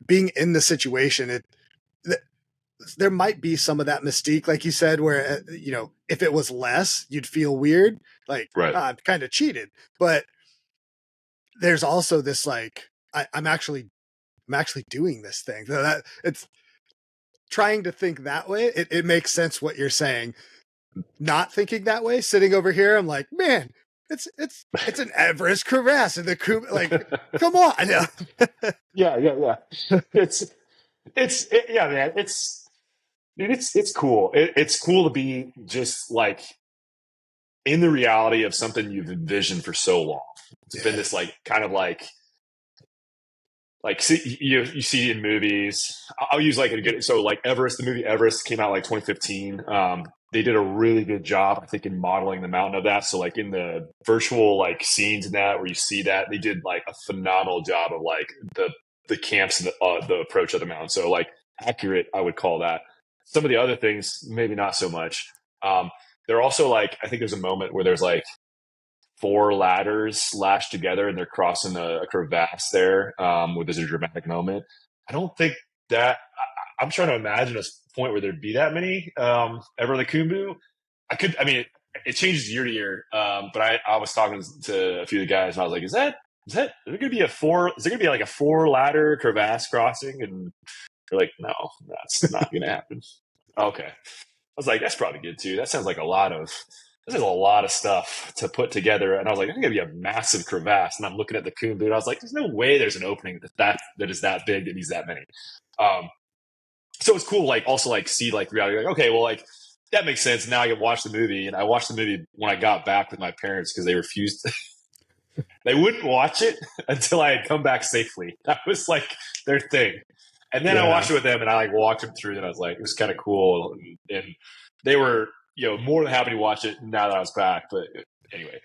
being in the situation, there might be some of that mystique, like you said, where, if it was less, you'd feel weird, like, Right. I'm kind of cheated. But there's also this, like, I'm actually doing this thing. So that it's trying to think that way. It makes sense what you're saying. Not thinking that way, sitting over here, I'm like, man, it's an Everest crevasse in the Khumbu. Like, come on. Yeah. Yeah, man. It's cool. It's cool to be just like in the reality of something you've envisioned for so long. It's been this like kind of like see, you see in movies. I'll use like like Everest. The movie Everest came out like 2015. They did a really good job, I think, in modeling the mountain of that. So like in the virtual like scenes in that where you see that, they did like a phenomenal job of like the camps and the approach of the mountain. So like accurate, I would call that. Some of the other things, maybe not so much. They're also like, I think there's a moment where there's like 4 ladders lashed together and they're crossing a crevasse there, where there's a dramatic moment. I don't think that I'm trying to imagine a point where there'd be that many ever in the Khumbu. I mean, it changes year to year. But I was talking to a few of the guys and I was like, is there going to be like a 4 ladder crevasse crossing? And they're like, no, that's not going to happen. Okay. I was like, that's probably good too. That sounds like this is a lot of stuff to put together. And I was like, I think it'd be a massive crevasse. And I'm looking at the Khumbu and I was like, there's no way there's an opening that is that big that needs that many. So it's cool, like also like see like reality, like, okay, well, like that makes sense. Now I can watch the movie. And I watched the movie when I got back with my parents because they refused. They wouldn't watch it until I had come back safely. That was like their thing. And then I watched it with them and I like walked them through it. And I was like, it was kind of cool. And they were, more than happy to watch it now that I was back. But anyway,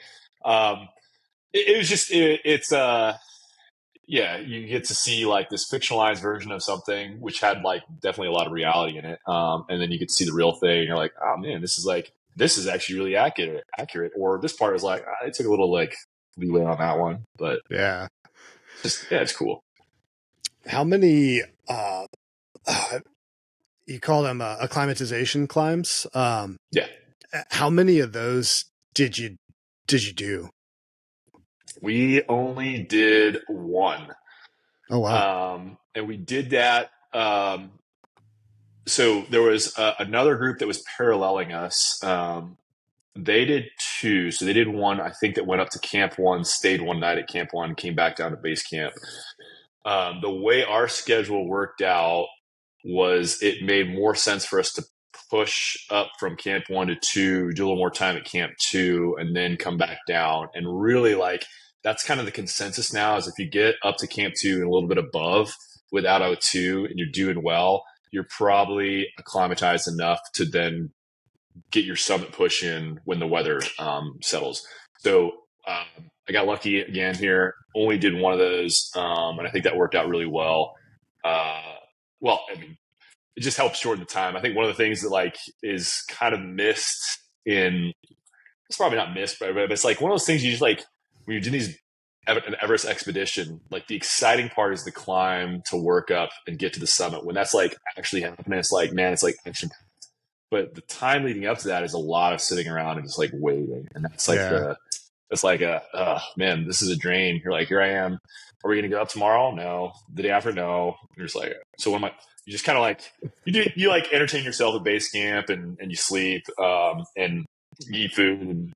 it was just, you get to see like this fictionalized version of something which had like definitely a lot of reality in it. And then you get to see the real thing. And you're like, oh man, this is actually really accurate. Or this part is like, it took a little like leeway on that one, but Yeah. it's cool. How many, you call them acclimatization climbs? Yeah. How many of those did you do? We only did one. Oh, wow. And we did that. So there was another group that was paralleling us. They did 2. So they did one, I think, that went up to Camp 1, stayed one night at Camp 1, came back down to Basecamp. The way our schedule worked out was it made more sense for us to push up from Camp 1 to 2, do a little more time at Camp 2, and then come back down. And really, like, that's kind of the consensus now is if you get up to Camp 2 and a little bit above without O2 and you're doing well, you're probably acclimatized enough to then get your summit push in when the weather settles. So I got lucky again here. Only did one of those, and I think that worked out really well. I mean, it just helps shorten the time. I think one of the things that like is kind of missed in, it's probably not missed, but it's like one of those things you just like when you're doing these an Everest expedition, like the exciting part is the climb to work up and get to the summit. When that's like actually happening, it's like, man, it's like action. But the time leading up to that is a lot of sitting around and just like waiting. And that's like Yeah. man, this is a drain. You're like, here I am. Are we going to go up tomorrow? No. The day after? No. You're just like, so when you just kind of like, you like entertain yourself at base camp and you sleep, and you eat food and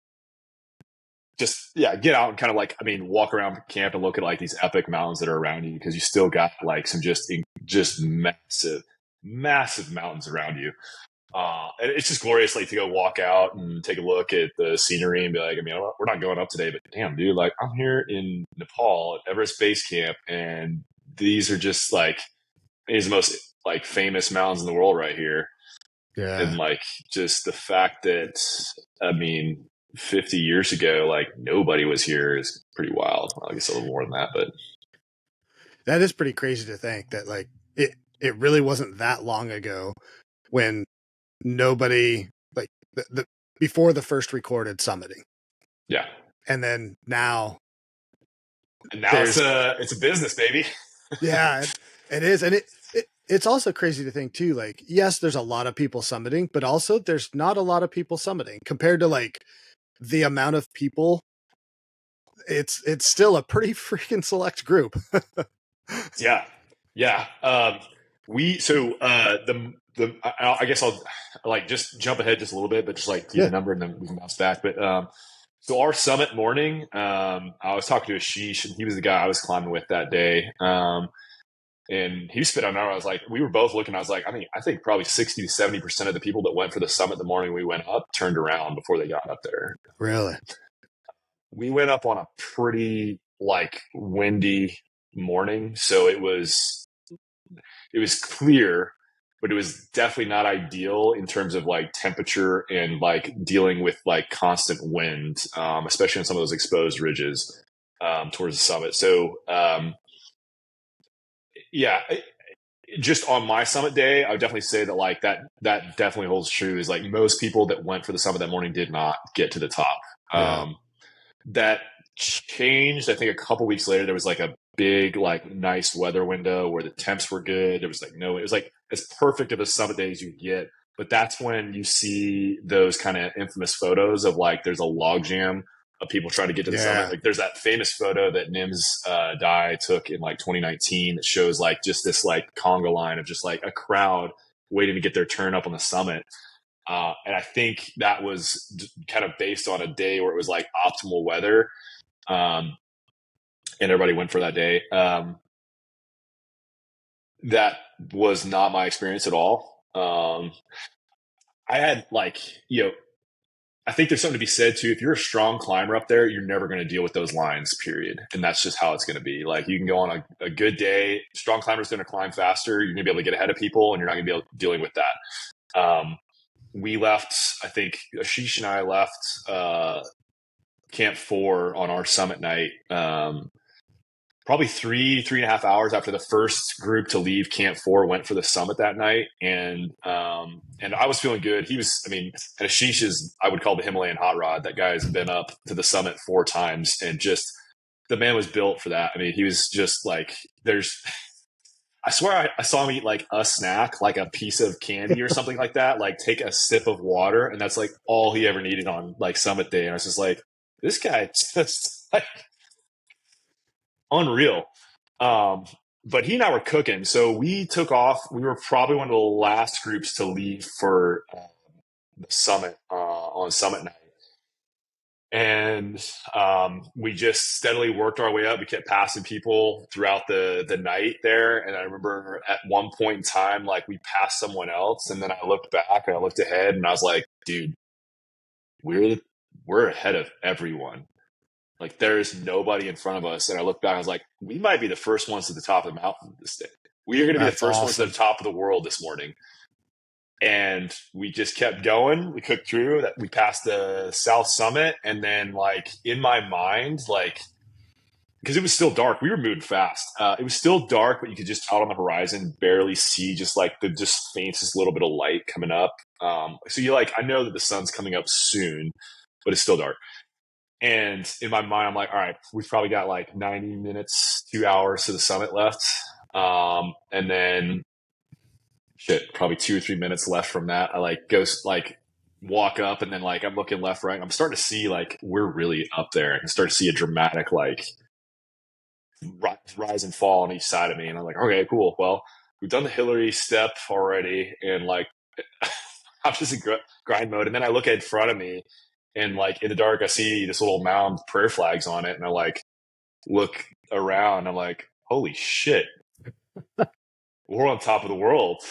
just, yeah, get out and kind of like, I mean, walk around camp and look at like these epic mountains that are around you, because you still got like some just massive, massive mountains around you. And it's just glorious, like to go walk out and take a look at the scenery and be like, I mean, we're not going up today, but damn, dude, like I'm here in Nepal at Everest Base Camp, and these are just like these are the most like famous mountains in the world right here. Yeah. And like just the fact that, I mean, 50 years ago, like nobody was here is pretty wild. I guess a little more than that, but that is pretty crazy to think that like it really wasn't that long ago when nobody like the before the first recorded summiting. yeah. And then now it's a business, baby. Yeah, it is. And it's also crazy to think too, like, yes, there's a lot of people summiting, but also there's not a lot of people summiting compared to like the amount of people. It's still a pretty freaking select group. Yeah. Yeah. I guess I'll like just jump ahead just a little bit, but just like give the number and then we can bounce back. But, so our summit morning, I was talking to Ashish, and he was the guy I was climbing with that day. And he spit on our, I was like, we were both looking, I was like, I mean, I think probably 60 to 70% of the people that went for the summit the morning we went up turned around before they got up there. Really? We went up on a pretty like windy morning. So it was clear, but it was definitely not ideal in terms of like temperature and like dealing with like constant wind, especially on some of those exposed ridges, towards the summit. So, yeah, just on my summit day, I would definitely say that like that definitely holds true, is like most people that went for the summit that morning did not get to the top. That changed. I think a couple weeks later, there was like a big, like nice weather window where the temps were good. There was like it was like as perfect of a summit day as you get. But that's when you see those kind of infamous photos of like, there's a log jam of people trying to get to the summit. Like there's that famous photo that Nims Dai took in like 2019 that shows like just this like conga line of just like a crowd waiting to get their turn up on the summit. And I think that was kind of based on a day where it was like optimal weather. And everybody went for that day. That was not my experience at all. I had like, I think there's something to be said too. If you're a strong climber up there, you're never going to deal with those lines, period. And that's just how it's going to be. Like you can go on a good day. Strong climber's going to climb faster. You're going to be able to get ahead of people, and you're not going to be dealing with that. We left, I think Ashish and I left Camp 4 on our summit night, probably 3.5 hours after the first group to leave Camp 4 went for the summit that night. And I was feeling good. And Ashish is, I would call the Himalayan hot rod. That guy has been up to the summit 4 times, and just the man was built for that. I mean, he was just like, I swear I saw him eat like a snack, like a piece of candy or something like that, like take a sip of water. And that's like all he ever needed on like summit day. And I was just like, this guy just like unreal. But he and I were cooking. So we took off. We were probably one of the last groups to leave for the summit on summit night. And we just steadily worked our way up. We kept passing people throughout the night there. And I remember at one point in time, like we passed someone else. And then I looked back and I looked ahead and I was like, dude, we're ahead of everyone. Like there's nobody in front of us. And I looked back, I was like, we might be the first ones to the top of the mountain this day. We are going to be the first ones to the top of the world this morning. And we just kept going. We cooked through that. We passed the South Summit. And then like in my mind, like, because it was still dark, we were moving fast. It was still dark, but you could just out on the horizon barely see just like the just faintest little bit of light coming up. So you're like, I know that the sun's coming up soon, but it's still dark. And in my mind, I'm like, all right, we've probably got like 90 minutes, 2 hours to the summit left. And then shit, probably 2 or 3 minutes left from that. I like go like walk up, and then like I'm looking left, right. I'm starting to see like we're really up there. I can start to see a dramatic like rise and fall on each side of me. And I'm like, okay, cool. Well, we've done the Hillary step already. And like, I'm just in grind mode. And then I look in front of me, and like in the dark, I see this little mound with prayer flags on it. And I like look around. I'm like, holy shit, we're on top of the world.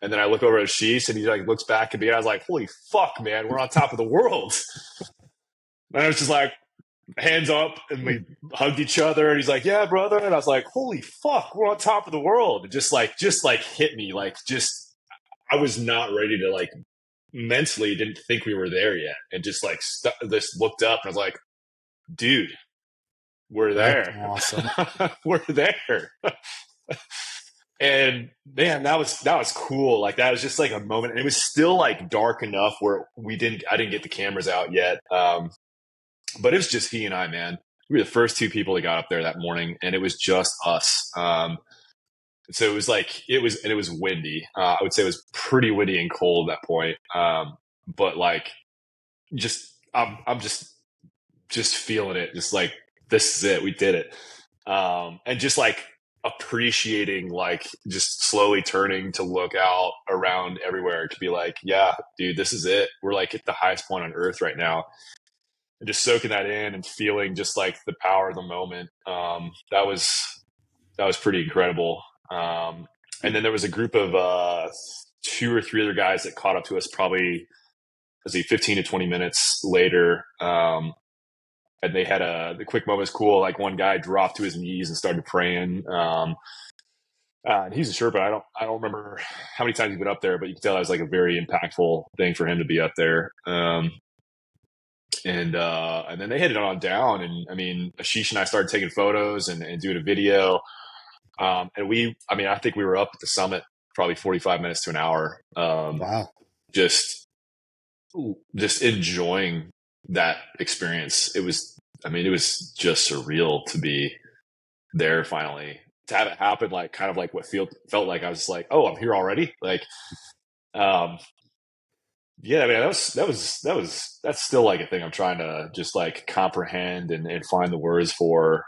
And then I look over at Sheesh, and he like looks back at me, and I was like, holy fuck, man, we're on top of the world. And I was just like, hands up, and we hugged each other, and he's like, yeah, brother. And I was like, holy fuck, we're on top of the world. It just hit me. Like, just, I was not ready to like mentally didn't think we were there yet. And just like, just looked up, and I was like, dude, we're That's there. awesome. We're there. And man, that was cool. Like, that was just like a moment. And it was still like dark enough where I didn't get the cameras out yet. But it was just he and I, man. We were the first two people that got up there that morning, and it was just us. So it was like, it was windy. I would say it was pretty windy and cold at that point. But like, I'm just feeling it. Just like, this is it. We did it. And just like appreciating, like just slowly turning to look out around everywhere to be like, yeah, dude, this is it. We're like at the highest point on earth right now. And just soaking that in and feeling just like the power of the moment. That was pretty incredible. And then there was a group of 2 or 3 other guys that caught up to us probably, 15 to 20 minutes later. And they had the quick moment was cool. Like, one guy dropped to his knees and started praying. And he's a Sherpa. I don't remember how many times he's been up there, but you can tell it was like a very impactful thing for him to be up there. And then they headed on down, and I mean, Ashish and I started taking photos and doing a video. And I think we were up at the summit probably 45 minutes to an hour. Wow. Just enjoying that experience. It was just surreal to be there finally, to have it happen, like kind of like what felt like I was like, oh, I'm here already. Like, yeah, man, that's still like a thing I'm trying to just like comprehend and find the words for,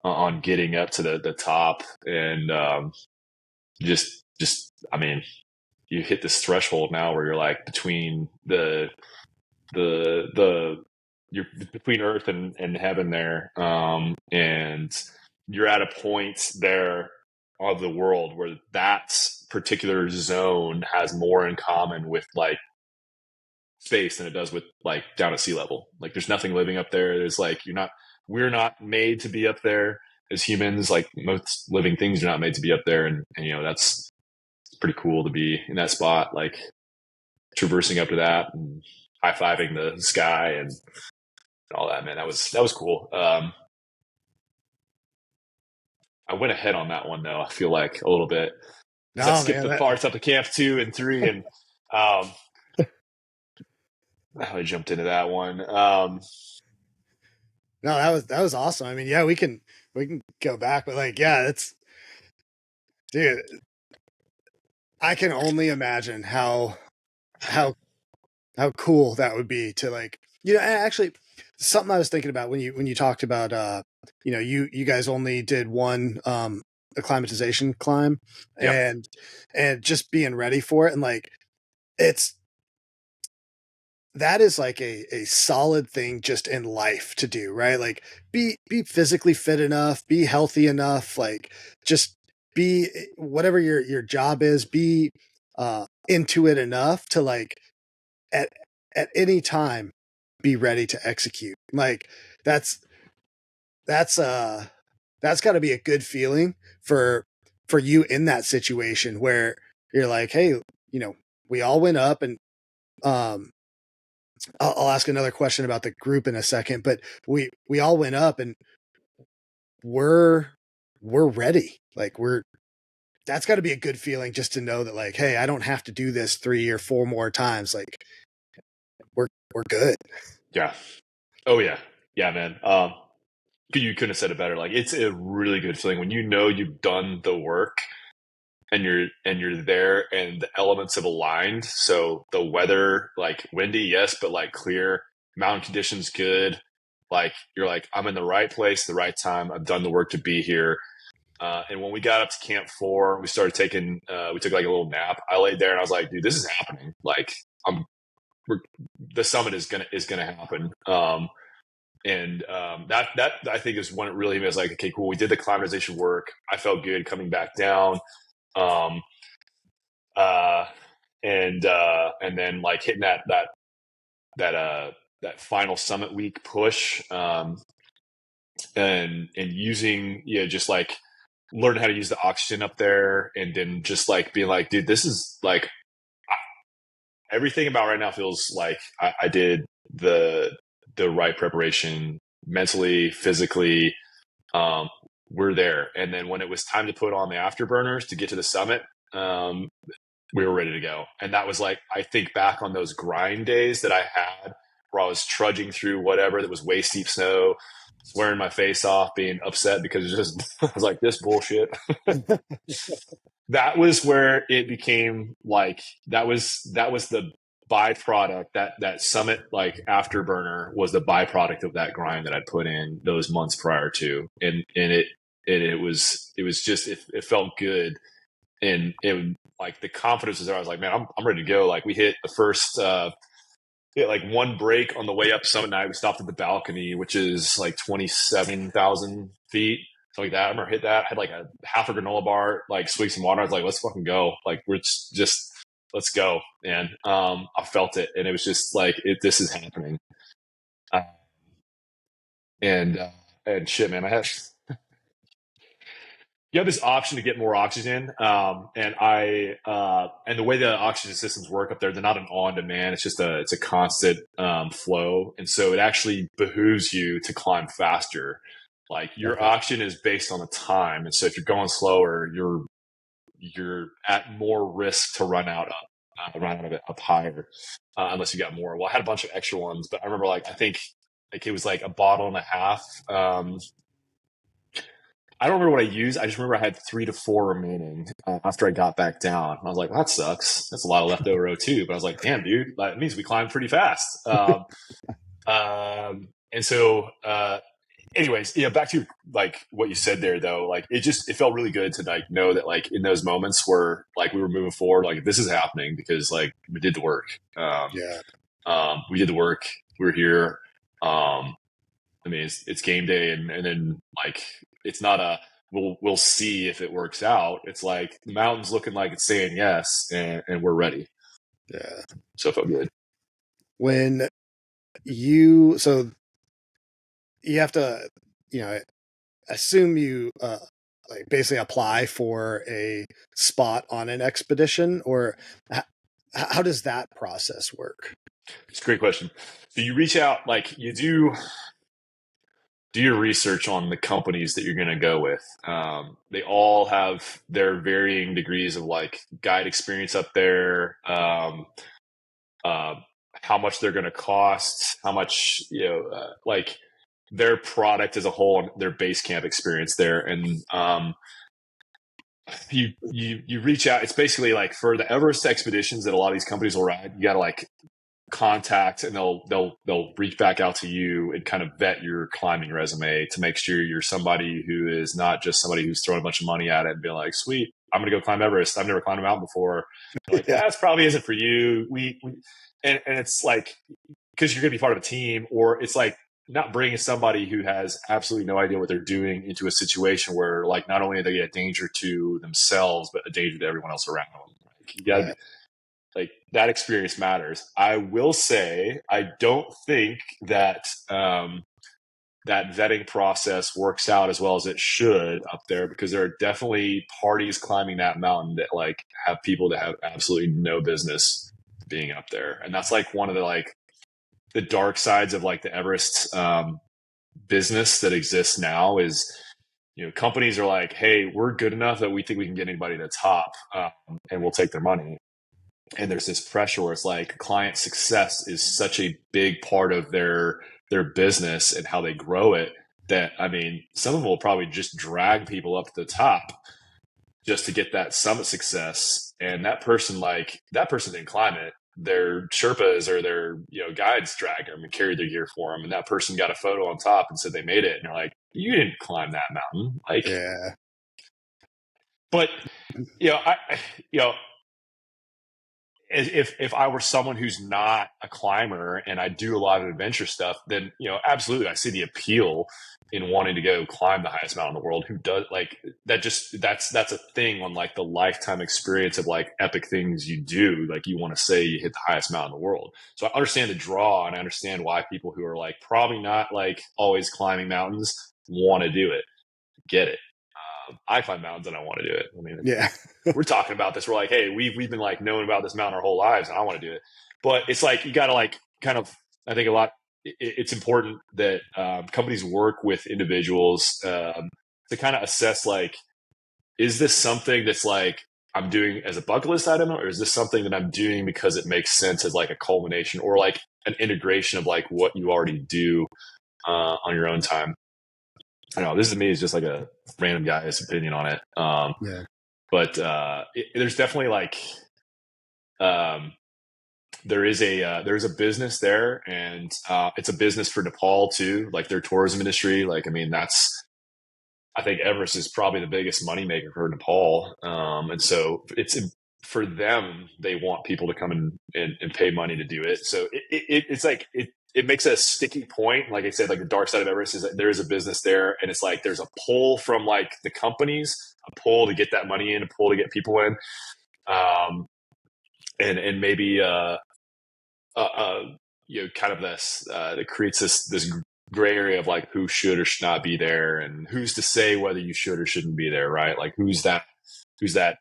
on getting up to the top. And just I mean, you hit this threshold now where you're like between you're between earth and heaven there. And you're at a point there of the world where that particular zone has more in common with like space than it does with like down at sea level. Like, there's nothing living up there. There's like, we're not made to be up there as humans. Like, most living things are not made to be up there. And that's pretty cool to be in that spot, like traversing up to that and high-fiving the sky and all that, man. That was cool. I went ahead on that one though. I feel like a little bit, because I skipped the parts up to camp 2 and 3, and I jumped into that one. No, that was awesome. I mean, yeah, we can go back, but like, yeah, dude, I can only imagine how cool that would be to, like, actually something I was thinking about when you talked about, you guys only did one, acclimatization climb. Yep. and just being ready for it. And like, that is like a solid thing just in life to do, right? Like, be physically fit enough, be healthy enough, like, just be, whatever your job is, be into it enough to, like, at any time be ready to execute. Like, that's that's got to be a good feeling for you in that situation where you're like, hey, we all went up. And um I'll ask another question about the group in a second, but we all went up, and we're ready. Like, that's got to be a good feeling, just to know that, like, hey, I don't have to do this 3 or 4 more times. Like, we're good. Yeah. Oh yeah. Yeah, man. You couldn't have said it better. Like it's a really good feeling when you know you've done the work and you're there and the elements have aligned. So the weather, like windy, yes, but like clear, mountain conditions good. Like you're like, I'm in the right place, the right time. I've done the work to be here. And when we got up to Camp 4, we started taking, we took like a little nap. I laid there and I was like, dude, this is happening. Like I'm, we're, the summit is gonna happen. That I think is when it really was like, okay, cool. We did the climatization work. I felt good coming back down. Um, uh, and then like hitting that that final summit week push, and using, just like learning how to use the oxygen up there, and then just like being like, dude, this is like everything about right now feels like I did the right preparation mentally, physically. Um, we're there. And then when it was time to put on the afterburners to get to the summit, um, we were ready to go. And that was like, I think back on those grind days that I had where I was trudging through whatever that was waist deep snow, swearing my face off, being upset because it just, I was like, this bullshit. That was where it became like, that was the byproduct. That summit, like afterburner, was the byproduct of that grind that I put in those months prior to. And it was just, it felt good. And it, like, the confidence was there. I was like, man, I'm ready to go. Like we hit the first, we had like one break on the way up summit night. We stopped at the balcony, which is like 27,000 feet. So like that, I remember hit that. I had like a half a granola bar, like swig some water. I was like, let's fucking go. Like we're just let's go. And I felt it, and it was just like, this is happening. Uh, and and shit, man, I had you have this option to get more oxygen. And the way the oxygen systems work up there, they're not an on demand. It's a constant flow. And so it actually behooves you to climb faster. Like your Okay. oxygen is based on the time. And so if you're going slower, you're at more risk to run out of it up higher, unless you got more. Well, I had a bunch of extra ones, but I remember, like, I think like it was like a bottle and a half. I don't remember what I used. I just remember I had 3 to 4 remaining after I got back down. I was like, well, that sucks. That's a lot of leftover O2. But I was like, damn, dude, that means we climbed pretty fast. And so, anyways, back to like what you said there, though. Like it felt really good to like know that, like, in those moments where like we were moving forward, like this is happening because like we did the work. Yeah. We did the work. We're here. I mean, it's game day, and then like it's not a we'll see if it works out. It's like the mountain's looking like it's saying yes, and we're ready. Yeah. So it felt good. When so you have to, you know, assume you like basically apply for a spot on an expedition, or how does that process work? It's a great question. So you reach out, like you do your research on the companies that you're going to go with. They all have their varying degrees of like guide experience up there. Uh, how much they're going to cost, how much, like their product as a whole, their Basecamp experience there. And you reach out. It's basically like for the Everest expeditions that a lot of these companies will ride, you got to like contact, and they'll reach back out to you and kind of vet your climbing resume to make sure you're somebody who is not just somebody who's throwing a bunch of money at it and being like, sweet, I'm gonna go climb Everest, I've never climbed a mountain before. You're like, Yeah. this probably isn't for you. And it's like, because you're gonna be part of a team, or it's like not bringing somebody who has absolutely no idea what they're doing into a situation where, like, not only are they a danger to themselves but a danger to everyone else around them. Like, you gotta be Right. like, that experience matters. I will say, I don't think that that vetting process works out as well as it should up there, because there are definitely parties climbing that mountain that like have people that have absolutely no business being up there, and that's like one of the like the dark sides of like the Everest business that exists now is, companies are like, hey, we're good enough that we think we can get anybody to top, and we'll take their money. And there's this pressure where it's like client success is such a big part of their their business and how they grow it, that, I mean, some of them will probably just drag people up to the top just to get that summit success. And that person didn't climb it. Their Sherpas or their, guides dragged them and carried their gear for them. And that person got a photo on top and said they made it. And you're like, you didn't climb that mountain. Like, Yeah. But, I, if I were someone who's not a climber and I do a lot of adventure stuff, then, absolutely, I see the appeal in wanting to go climb the highest mountain in the world. Who does like that? That's a thing on like the lifetime experience of like epic things you do. Like you want to say you hit the highest mountain in the world. So I understand the draw, and I understand why people who are like probably not like always climbing mountains want to do it. Get it. I climb mountains and I want to do it. I mean, yeah, we're talking about this. We're like, hey, we've been like knowing about this mountain our whole lives, and I want to do it. But it's like you got to like kind of. I think a lot. It's important that companies work with individuals to kind of assess like, is this something that's like I'm doing as a bucket list item, or is this something that I'm doing because it makes sense as like a culmination or like an integration of like what you already do on your own time. I don't know. This is me is just like a random guy's opinion on it. yeah, But there's definitely like there is a business there, and it's a business for Nepal too. Like their tourism industry. Like I mean, I think Everest is probably the biggest moneymaker for Nepal, and so it's for them. They want people to come and pay money to do it. So it's like it makes a sticky point. Like I said, like the dark side of Everest is that there is a business there, and it's like there's a pull from like the companies, a pull to get that money in, a pull to get people in, and maybe kind of this that creates this gray area of like who should or should not be there, and who's to say whether you should or shouldn't be there, right? Like who's that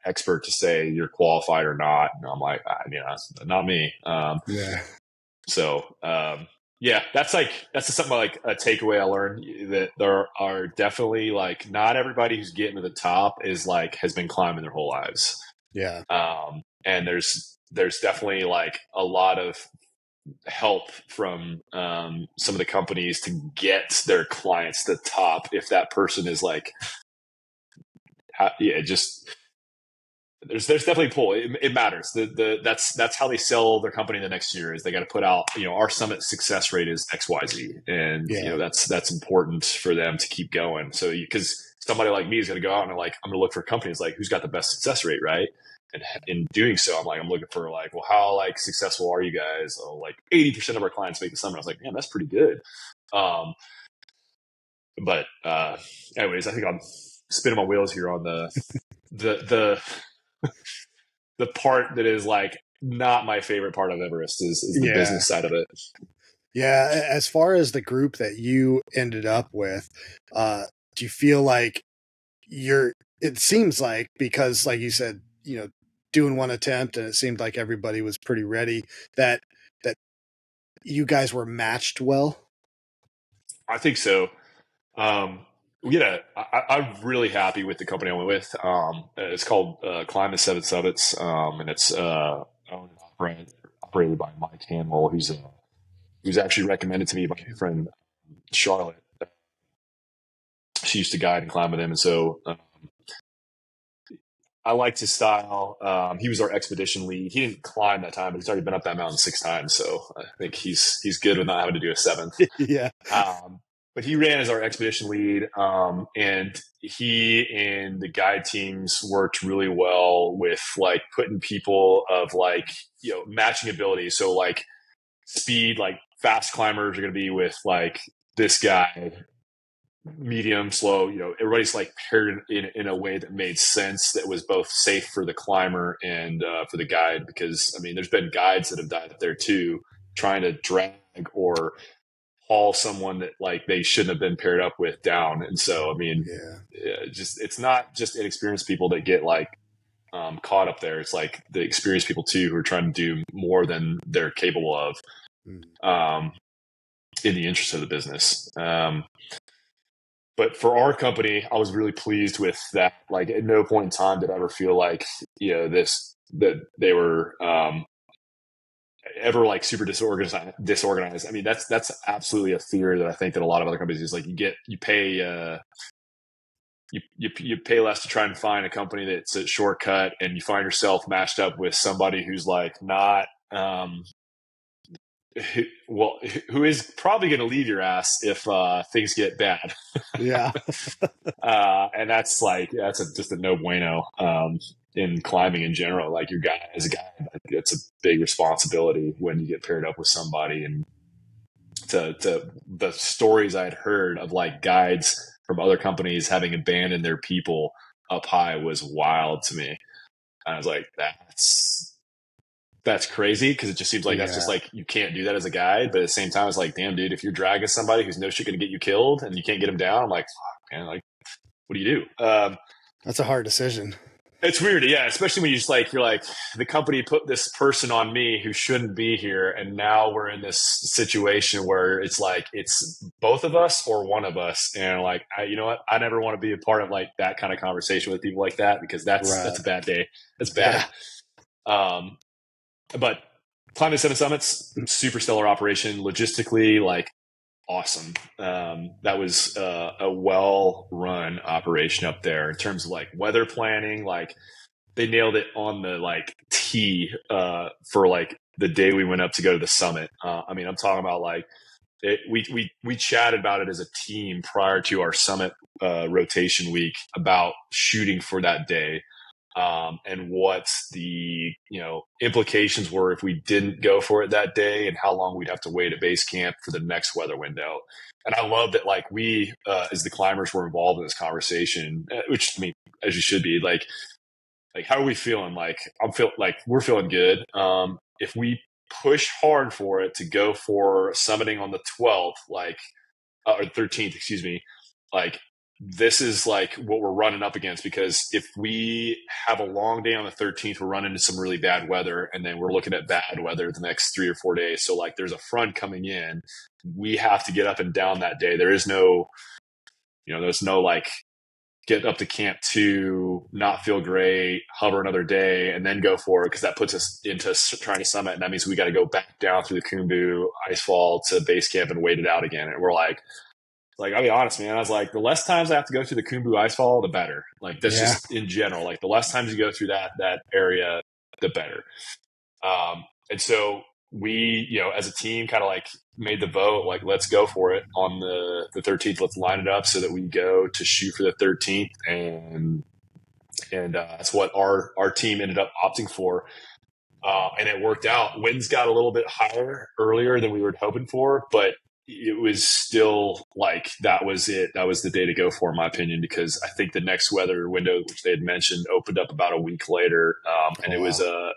expert to say you're qualified or not? And I'm like, I mean, that's not me. yeah. So yeah, that's something like a takeaway I learned, that there are definitely like not everybody who's getting to the top is like has been climbing their whole lives. Yeah. And there's definitely like a lot of help from some of the companies to get their clients to the top. If that person is like, just there's definitely pull. It matters. That's how they sell their company the next year. Is they got to put out, our summit success rate is XYZ, and that's important for them to keep going. So because somebody like me is going to go out and I'm going to look for companies like who's got the best success rate, right? And in doing so, I'm looking for like, well, how like successful are you guys? Oh, like 80% of our clients make the summit. I was like, man, that's pretty good. But anyways, I think I'm spinning my wheels here on the part that is like not my favorite part of Everest is the business side of it. Yeah. As far as the group that you ended up with, do you feel like it seems like, because like you said, doing one attempt and it seemed like everybody was pretty ready, that you guys were matched well? I think so. I'm really happy with the company I went with. It's called Climb the Seven Summits, and it's owned and operated by Mike Hanwell, who's actually recommended to me by my friend Charlotte. She used to guide and climb with him, and so I liked his style. He was our expedition lead. He didn't climb that time, but he's already been up that mountain 6 times, so I think he's good with not having to do a 7th. Yeah. But he ran as our expedition lead, and he and the guide teams worked really well with like putting people of like matching abilities. So like speed, like fast climbers are going to be with like this guy. Medium, slow, everybody's like paired in a way that made sense, that was both safe for the climber and for the guide. Because I mean, there's been guides that have died up there too, trying to drag or haul someone that like they shouldn't have been paired up with down. And so, I mean, it's not just inexperienced people that get like caught up there. It's like the experienced people too, who are trying to do more than they're capable of in the interest of the business. But for our company, I was really pleased with that. Like at no point in time did I ever feel like, that they were ever like super disorganized. I mean, that's absolutely a fear that I think that a lot of other companies use. Like you pay less to try and find a company that's a shortcut, and you find yourself matched up with somebody who's like not who is probably going to leave your ass if things get bad. Yeah. And that's just a no bueno in climbing in general. Like as a guy, it's a big responsibility when you get paired up with somebody. And to the stories I'd heard of like guides from other companies having abandoned their people up high was wild to me. And I was like, that's crazy, because it just seems like that's just like, you can't do that as a guide. But at the same time, it's like, damn, dude, if you're dragging somebody who's no shit going to get you killed and you can't get them down, I'm like, fuck, man, like, what do you do? That's a hard decision. It's weird, yeah, especially when you're like, the company put this person on me who shouldn't be here, and now we're in this situation where it's like it's both of us or one of us, and like, you know what? I never want to be a part of like that kind of conversation with people like that, because that's a bad day. That's bad. Yeah. But climbing 7 summits, super stellar operation, logistically, like awesome. That was a well-run operation up there in terms of like weather planning. Like they nailed it on the like tee for like the day we went up to go to the summit. I mean, I'm talking about like we chatted about it as a team prior to our summit rotation week about shooting for that day. And what the implications were if we didn't go for it that day, and how long we'd have to wait at base camp for the next weather window. And I love that like we as the climbers were involved in this conversation, which, I mean, as you should be. Like how are we feeling? Like we're feeling good. If we push hard for it to go for summiting on the 12th, or 13th, excuse me, like this is like what we're running up against, because if we have a long day on the 13th, we're running into some really bad weather, and then we're looking at bad weather the next 3 or 4 days. So like there's a front coming in, we have to get up and down that day. There's no like get up to camp 2, not feel great, hover another day, and then go for it, because that puts us into trying to summit, and that means we got to go back down through the Khumbu Icefall to base camp and wait it out again. And we're like, I'll be honest, man. I was like, the less times I have to go through the Khumbu Icefall, the better. Like that's just in general. Like the less times you go through that area, the better. And so we, as a team, kind of like made the vote, like let's go for it on the 13th. Let's line it up so that we go to shoot for the 13th, and that's what our team ended up opting for. And it worked out. Winds got a little bit higher earlier than we were hoping for, but it was still like that was it. That was the day to go for, in my opinion, because I think the next weather window, which they had mentioned, opened up about a week later, and it was a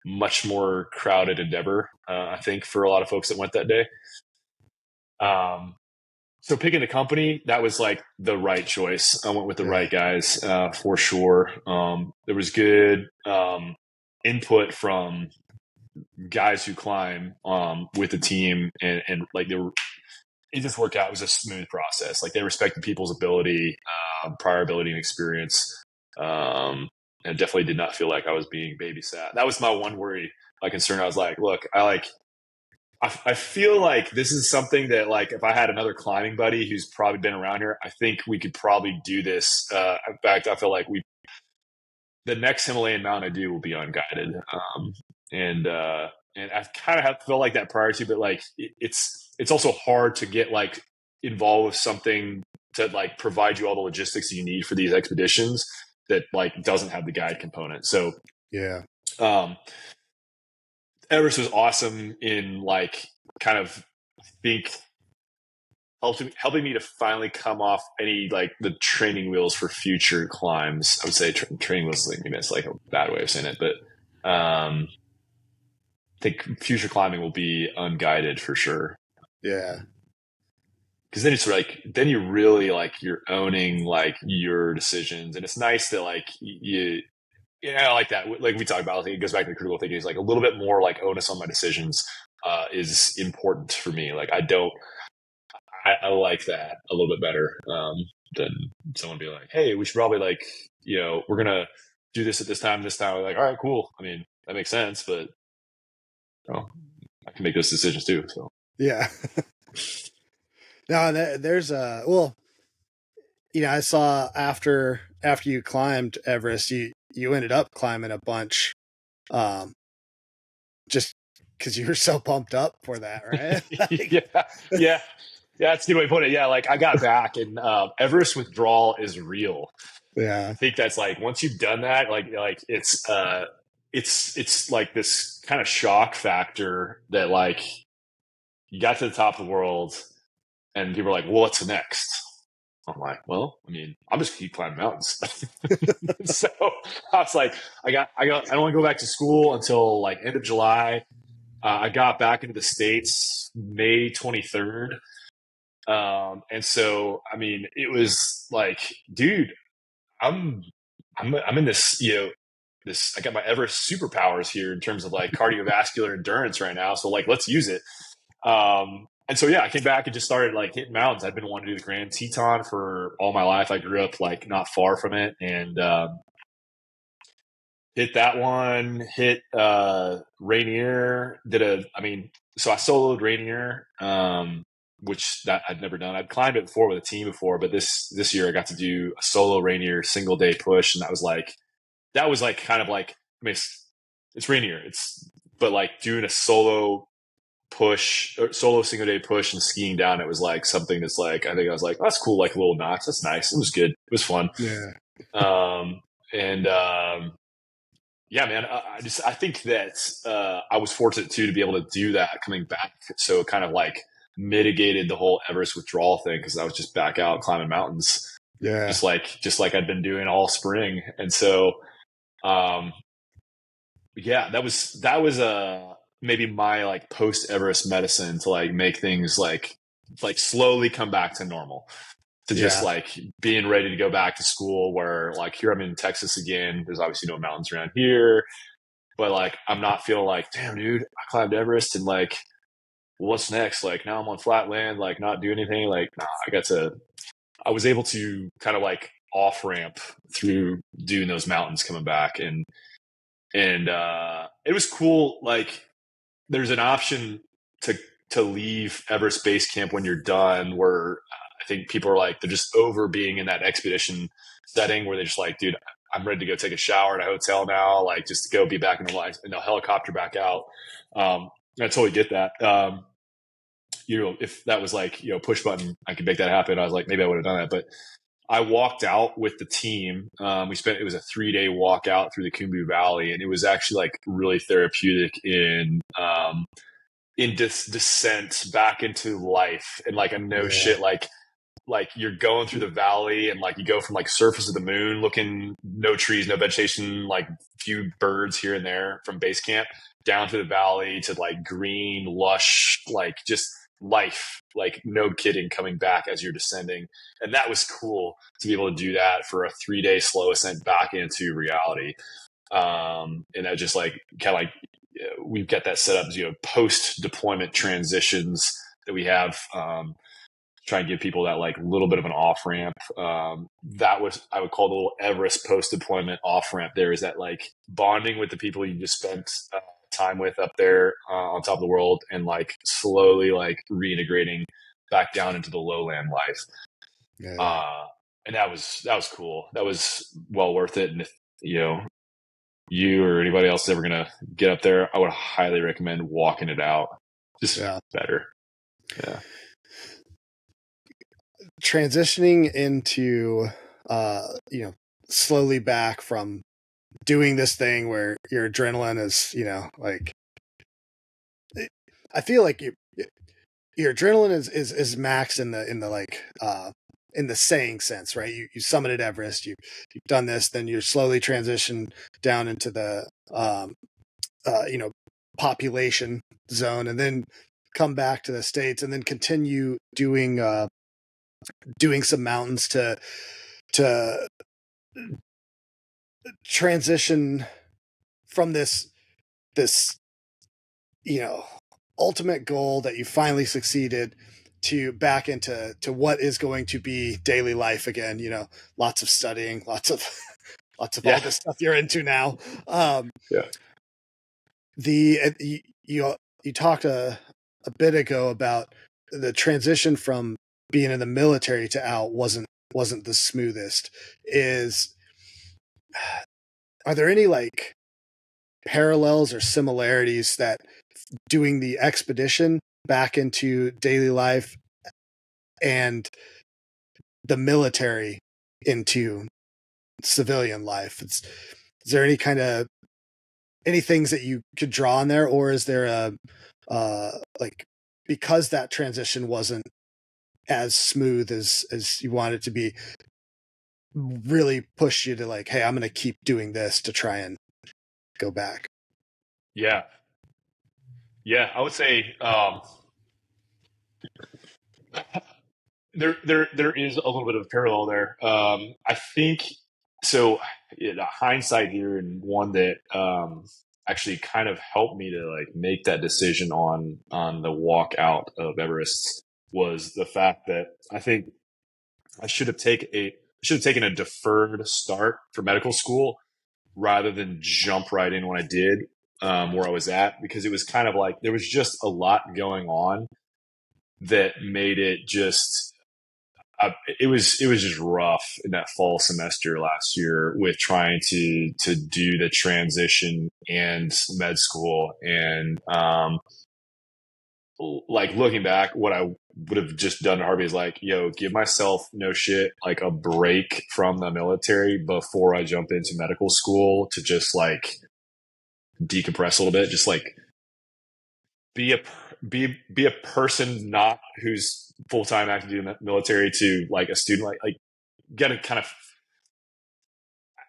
much more crowded endeavor, I think, for a lot of folks that went that day. So picking the company, that was like the right choice. I went with the right guys for sure. There was good input from guys who climb with the team, and like it just worked out. It was a smooth process. Like they respected people's ability, prior ability and experience, and definitely did not feel like I was being babysat. That was my one worry, my concern. I was like, look, I feel like this is something that, like, if I had another climbing buddy who's probably been around here, I think we could probably do this. In fact, I feel like the next Himalayan mountain I do will be unguided. And I kind of felt like that prior to, but like it's also hard to get like involved with something to like provide you all the logistics you need for these expeditions that like doesn't have the guide component. So Everest was awesome in like kind of, I think, helping me to finally come off any like the training wheels for future climbs. I would say training wheels, like, maybe it's like a bad way of saying it, but I think future climbing will be unguided for sure. Yeah. Because then it's like, then you're really like, you're owning like your decisions. And it's nice that like I like that. Like we talked about, I think it goes back to the critical thinking. Is like a little bit more like onus on my decisions is important for me. Like I like that a little bit better than someone be like, hey, we should probably like, we're going to do this at this time. Like, all right, cool. I mean, that makes sense, but I can make those decisions too. So Yeah. No, there's I saw after you climbed Everest, you ended up climbing a bunch, just because you were so pumped up for that, right? yeah. That's a good way to put it. Yeah, like I got back, and Everest withdrawal is real. Yeah. I think that's like once you've done that, like it's like this kind of shock factor that like you got to the top of the world, and people are like, "Well, what's next?" I'm like, "Well, I mean, I'm just keep climbing mountains." So I was like, I don't want to go back to school until like end of July. I got back into the States May 23rd. And so, I mean, it was like, dude, I'm in this, I got my Everest superpowers here in terms of like cardiovascular endurance right now. So like, let's use it. And so, yeah, I came back and just started like hitting mountains. I'd been wanting to do the Grand Teton for all my life. I grew up like not far from it, and hit that one, hit Rainier, so I soloed Rainier, which that I'd never done. I'd climbed it before with a team before, but this year I got to do a solo Rainier single day push, and that was like kind of like, I mean, it's Rainier, but like doing a solo push or solo single day push and skiing down, it was like something that's like, I think I was like, oh, that's cool, like a little notch. That's nice. It was good. It was fun. Yeah. And yeah, man, I think that I was fortunate too to be able to do that coming back. So it kind of like mitigated the whole Everest withdrawal thing, because I was just back out climbing mountains, Yeah. just like I'd been doing all spring. And so, yeah, that was maybe my like post Everest medicine to like make things like slowly come back to normal. To just like being ready to go back to school, where like here I'm in Texas again. There's obviously no mountains around here, but like I'm not feeling like, damn, dude, I climbed Everest and like, what's next? Like now I'm on flat land, like not do anything. Like, nah, I was able to kind of like off ramp through doing those mountains coming back, and it was cool. Like there's an option to leave Everest Base Camp when you're done, where I think people are like, they're just over being in that expedition setting where they're just like, dude, I'm ready to go take a shower at a hotel now, like just to go be back in the helicopter back out. I totally get that. If that was like, push button, I could make that happen. I was like, maybe I would have done that, but I walked out with the team. It was a 3-day walk out through the Khumbu Valley, and it was actually like really therapeutic in descent back into life, and like a shit, like you're going through the valley, and like you go from like surface of the moon looking, no trees, no vegetation, like few birds here and there from base camp, down to the valley to like green, lush, like just life, like no kidding, coming back as you're descending. And that was cool to be able to do that for a 3-day slow ascent back into reality. And that just like kind of like, we've got that set up as, post deployment transitions that we have, try and give people that like little bit of an off ramp. That was, I would call the little Everest post deployment off ramp. There is that like bonding with the people you just spent time with up there on top of the world, and like slowly like reintegrating back down into the lowland life. And that was cool. That was well worth it. And if you or anybody else is ever gonna get up there, I would highly recommend walking it out. Just better. Yeah. Transitioning into slowly back from doing this thing where your adrenaline is like, I feel like your adrenaline is maxed in the like in the saying sense, right? You summited Everest, you've done this, then you're slowly transition down into the population zone, and then come back to the States, and then continue doing some mountains to transition from this ultimate goal that you finally succeeded to back into what is going to be daily life again. Lots of studying, lots of all the stuff you're into now. You you talked a bit ago about the transition from being in the military to out wasn't the smoothest. Are there any like parallels or similarities that doing the expedition back into daily life and the military into civilian life? Is there any things that you could draw on there, or is there like, because that transition wasn't as smooth as you want it to be, really push you to like, hey, I'm going to keep doing this to try and go back? Yeah. Yeah. I would say, there is a little bit of a parallel there. I think so. Hindsight here, and one that actually kind of helped me to like make that decision on the walk out of Everest was the fact that I think I should have taken a deferred start for medical school rather than jump right in when I did, where I was at, because it was kind of like there was just a lot going on that made it just it was just rough in that fall semester last year with trying to do the transition and med school, and like looking back, what I would have just done to Harvey is like, yo, give myself no shit like a break from the military before I jump into medical school to just like decompress a little bit, just like be a person not who's full-time active duty military to like a student, like get a kind of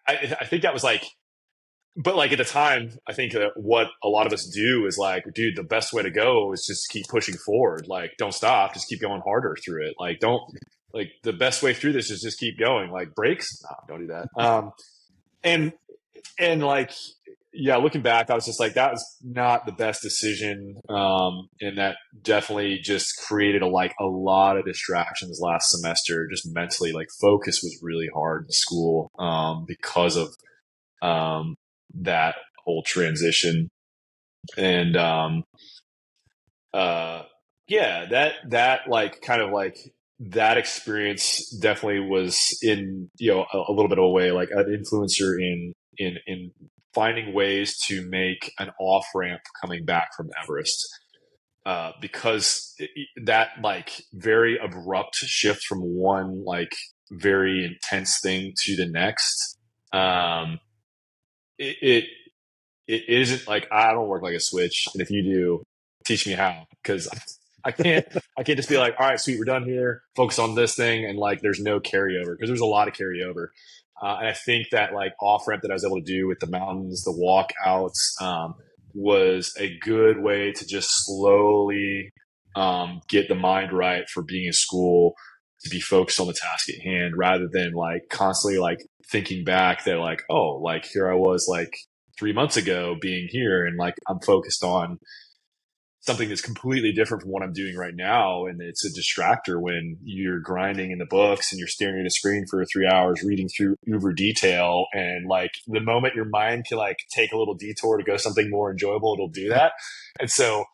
I think that was like, but like at the time, I think that what a lot of us do is like, dude, the best way to go is just keep pushing forward. Like, don't stop, just keep going harder through it. Like, don't like the best way through this is just keep going. Like breaks, no, don't do that. And like, yeah, looking back, I was just like, that was not the best decision. And that definitely just created a lot of distractions last semester, just mentally. Like focus was really hard in school, because of, that whole transition. And, yeah, that like kind of like that experience definitely was in, a little bit of a way, like an influencer in finding ways to make an off ramp coming back from Everest. Because that like very abrupt shift from one like very intense thing to the next, it it isn't like, I don't work like a switch, and if you do, teach me how, because I can't just be like, all right, sweet, we're done here, focus on this thing, and like there's no carryover, because there's a lot of carryover. And I think that like off ramp that I was able to do with the mountains, the walkouts, was a good way to just slowly, get the mind right for being in school, to be focused on the task at hand, rather than like constantly like thinking back that like, oh, like here I was like 3 months ago being here, and like I'm focused on something that's completely different from what I'm doing right now. And it's a distractor when you're grinding in the books and you're staring at a screen for 3 hours reading through uber detail. And like the moment your mind can like take a little detour to go something more enjoyable, it'll do that. And so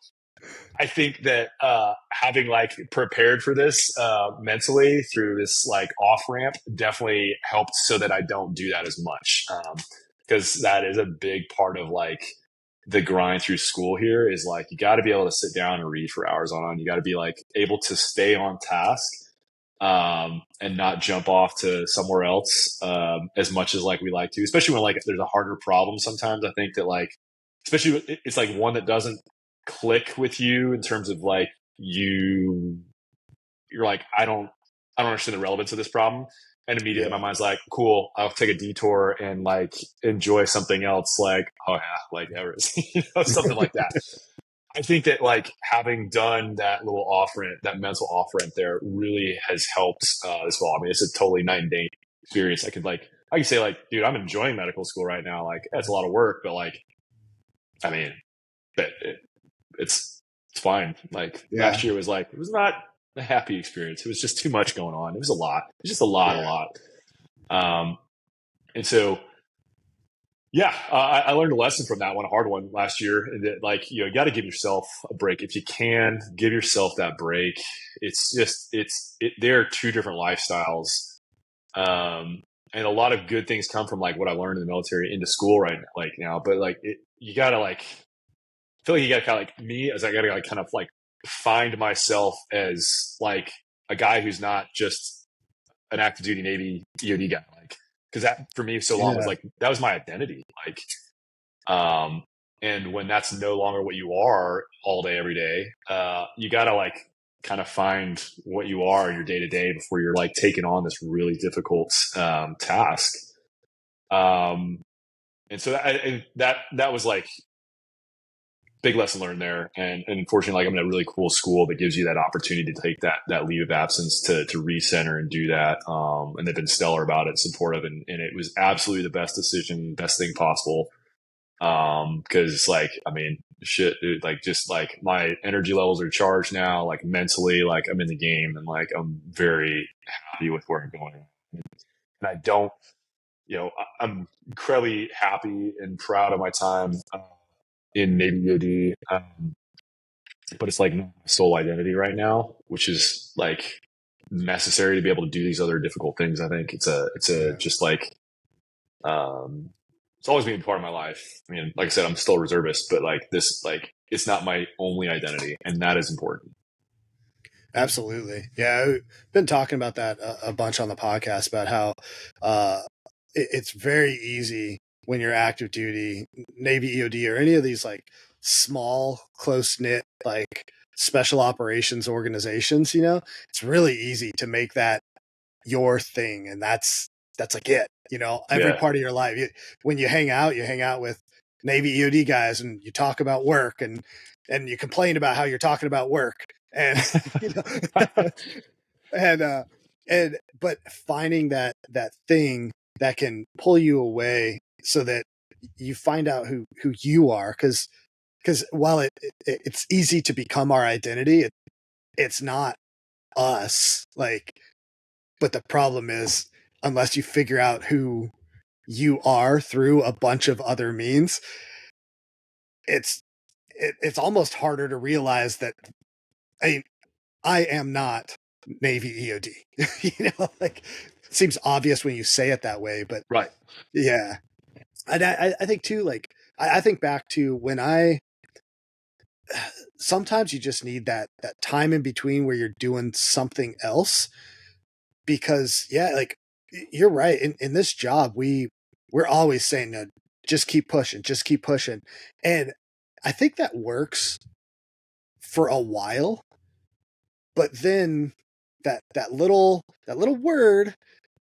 I think that, having like prepared for this, mentally through this like off ramp definitely helped so that I don't do that as much. Because that is a big part of like the grind through school here, is like, you got to be able to sit down and read for hours on. You got to be like able to stay on task, and not jump off to somewhere else, as much as like we like to, especially when like there's a harder problem. Sometimes I think that like, especially it's like one that doesn't click with you in terms of like you're like, I don't understand the relevance of this problem. And immediately my mind's like, cool, I'll take a detour and like enjoy something else. Like, oh yeah, like Everest, something like that. I think that like having done that little off ramp, that mental off ramp there, really has helped, as well. I mean, it's a totally night and day experience. I can say like, dude, I'm enjoying medical school right now. Like, it's a lot of work, but like, I mean, it's fine. Like last year was like, it was not a happy experience. It was just too much going on. It was a lot. It was just a lot. And so, Yeah, I learned a lesson from that one, a hard one last year. That, like, you got to give yourself a break if you can. Give yourself that break. It's just there are two different lifestyles, and a lot of good things come from like what I learned in the military into school right now, like now. But like, you got to like I feel like you got to kind of like me as I got to like kind of like find myself as like a guy who's not just an active duty Navy EOD guy, like because that for me so long was Yeah. like that was my identity, like. Um, and when that's no longer what you are all day, every day, you got to like kind of find what you are in your day to day before you're like taking on this really difficult task. Um, and so that was like big lesson learned there. And unfortunately, like I'm in a really cool school that gives you that opportunity to take that leave of absence to recenter and do that. And they've been stellar about it, supportive, and it was absolutely the best decision, best thing possible. Cause like, I mean, shit, dude, like just like my energy levels are charged now, like mentally, like I'm in the game and like I'm very happy with where I'm going. And I don't, I'm incredibly happy and proud of my time in Navy EOD. But it's like not my sole identity right now, which is like necessary to be able to do these other difficult things. I think it's a Yeah. just like, um, it's always been a part of my life. I mean, like I said, I'm still a reservist, but like this, like it's not my only identity, and that is important. Absolutely. Yeah. I've been talking about that a bunch on the podcast about how uh, it's very easy when you're active duty, Navy EOD, or any of these like small, close knit, like special operations organizations, it's really easy to make that your thing. And that's like it, every Yeah, part of your life. When you hang out with Navy EOD guys and you talk about work and you complain about how you're talking about work and you know and but finding that thing that can pull you away so that you find out who you are, because while it's easy to become our identity, it's not us, like, but the problem is, unless you figure out who you are through a bunch of other means, it's it's almost harder to realize that I I am not Navy EOD. Like, it seems obvious when you say it that way, but right. yeah. And I think too, like, I think back to when sometimes you just need that time in between where you're doing something else, because yeah, like, you're right. In this job, we're always saying, no, just keep pushing, just keep pushing. And I think that works for a while, but then that little word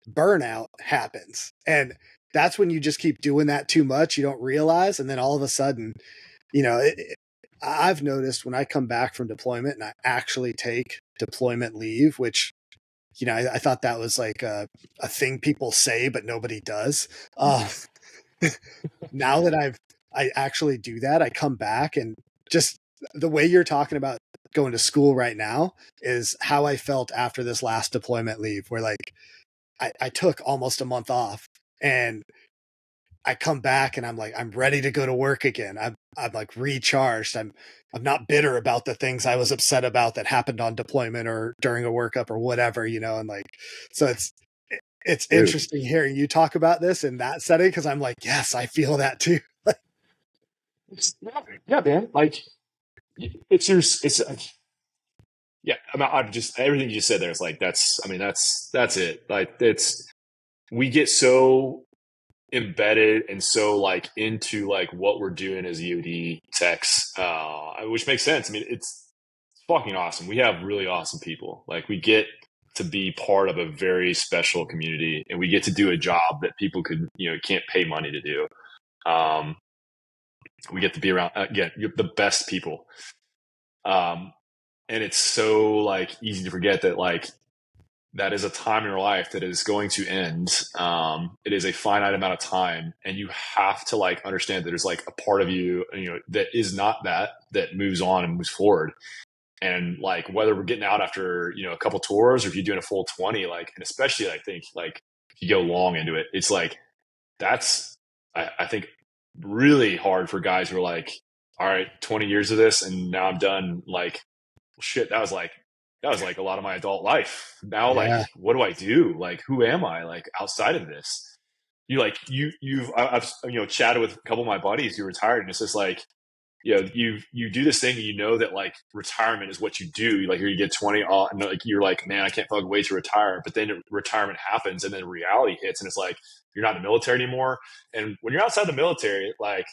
burnout happens. And that's when you just keep doing that too much, you don't realize, and then all of a sudden, I've noticed when I come back from deployment and I actually take deployment leave, which I thought that was like a thing people say, but nobody does. Uh, now that I actually do that, I come back, and just the way you're talking about going to school right now is how I felt after this last deployment leave, where like I took almost a month off, and I come back and I'm like, I'm ready to go to work again. I'm like recharged. I'm not bitter about the things I was upset about that happened on deployment or during a workup or whatever, and like, so it's Dude. interesting hearing you talk about this in that setting, because I'm like, yes, I feel that too. Yeah, man. Like it's yeah. I mean, I've just everything you just said there is like I mean, that's it. Like we get so embedded and so like into like what we're doing as EOD techs, which makes sense. I mean, it's fucking awesome. We have really awesome people. Like we get to be part of a very special community, and we get to do a job that people could, can't pay money to do. Um, we get to be around again the best people. Um, and it's so like easy to forget that like that is a time in your life that is going to end. It is a finite amount of time, and you have to like understand that there's like a part of you, that is not that moves on and moves forward. And like whether we're getting out after a couple tours, or if you're doing a full 20, like, and especially I think like if you go long into it, it's like that's I think really hard for guys who are like, all right, 20 years of this and now I'm done. Like, shit, that was like a lot of my adult life. Now, like, Yeah. what do I do? Like, who am I, like, outside of this? I've chatted with a couple of my buddies who retired, and it's just like, you do this thing, and you know that like retirement is what you do. Like, you get 20, and like you're like, man, I can't fucking wait to retire. But then retirement happens, and then reality hits, and it's like you're not in the military anymore. And when you're outside the military, like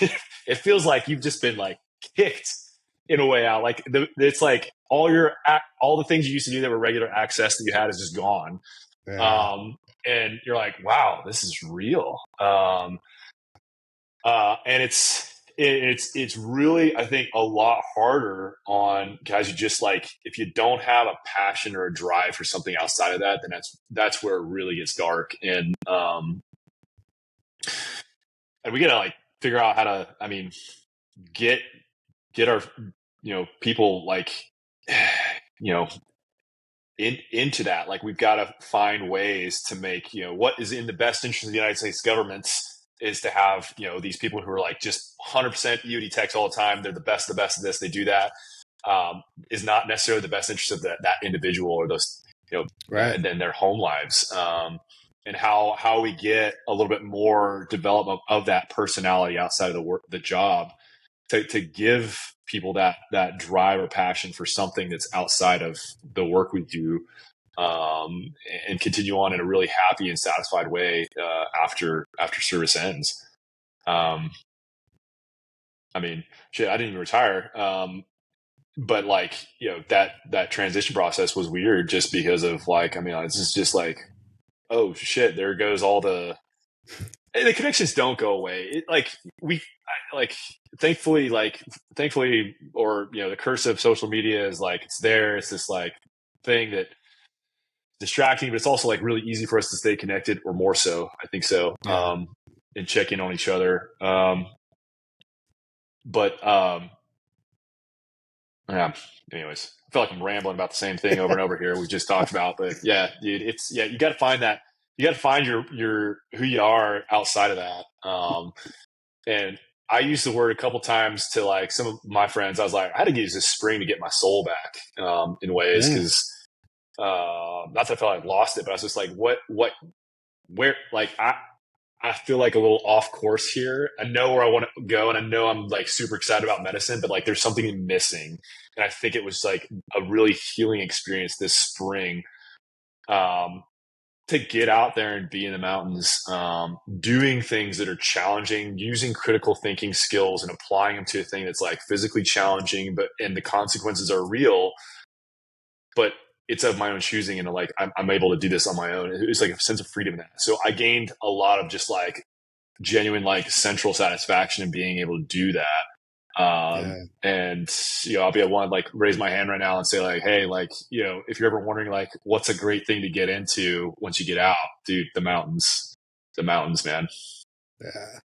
it feels like you've just been like kicked in a way out. Like it's like all the things you used to do that were regular access that you had is just gone. Yeah. And you're like, wow, this is real. And it's really, I think, a lot harder on guys who just like, if you don't have a passion or a drive for something outside of that, then that's where it really gets dark. And we gotta like figure out how to, I mean, get our, people like, into that. Like, we've got to find ways to make, what is in the best interest of the United States government is to have, these people who are like just 100% EOD techs all the time. They're the best of this. They do that. Is not necessarily the best interest of that individual or those, Right. and then their home lives. And how we get a little bit more development of that personality outside of the job to give people that drive or passion for something that's outside of the work we do, and continue on in a really happy and satisfied way after service ends. I mean, shit, I didn't even retire, but like, that transition process was weird just because of like, I mean, it's just like, oh shit, there goes all the connections don't go away. Thankfully, or the curse of social media is like, it's there. It's this like thing that distracting, but it's also like really easy for us to stay connected, or more so. I think so. Yeah. And check in on each other. Yeah. Anyways, I feel like I'm rambling about the same thing over and over here. We just talked about, but yeah, dude, you got to find that. You got to find your who you are outside of that. And I used the word a couple times to like some of my friends. I was like, I had to use this spring to get my soul back, in ways, because not that I felt like I lost it, but I was just like, where, like, I feel like a little off course here. I know where I want to go, and I know I'm like super excited about medicine, but like there's something missing. And I think it was like a really healing experience this spring, to get out there and be in the mountains, doing things that are challenging, using critical thinking skills and applying them to a thing that's like physically challenging, and the consequences are real, but it's of my own choosing. And like, I'm able to do this on my own. It's like a sense of freedom in that. So I gained a lot of just like genuine, like central satisfaction in being able to do that. And I'll be at one, like, raise my hand right now and say like, hey, like, if you're ever wondering like what's a great thing to get into once you get out, dude, the mountains, man. Yeah.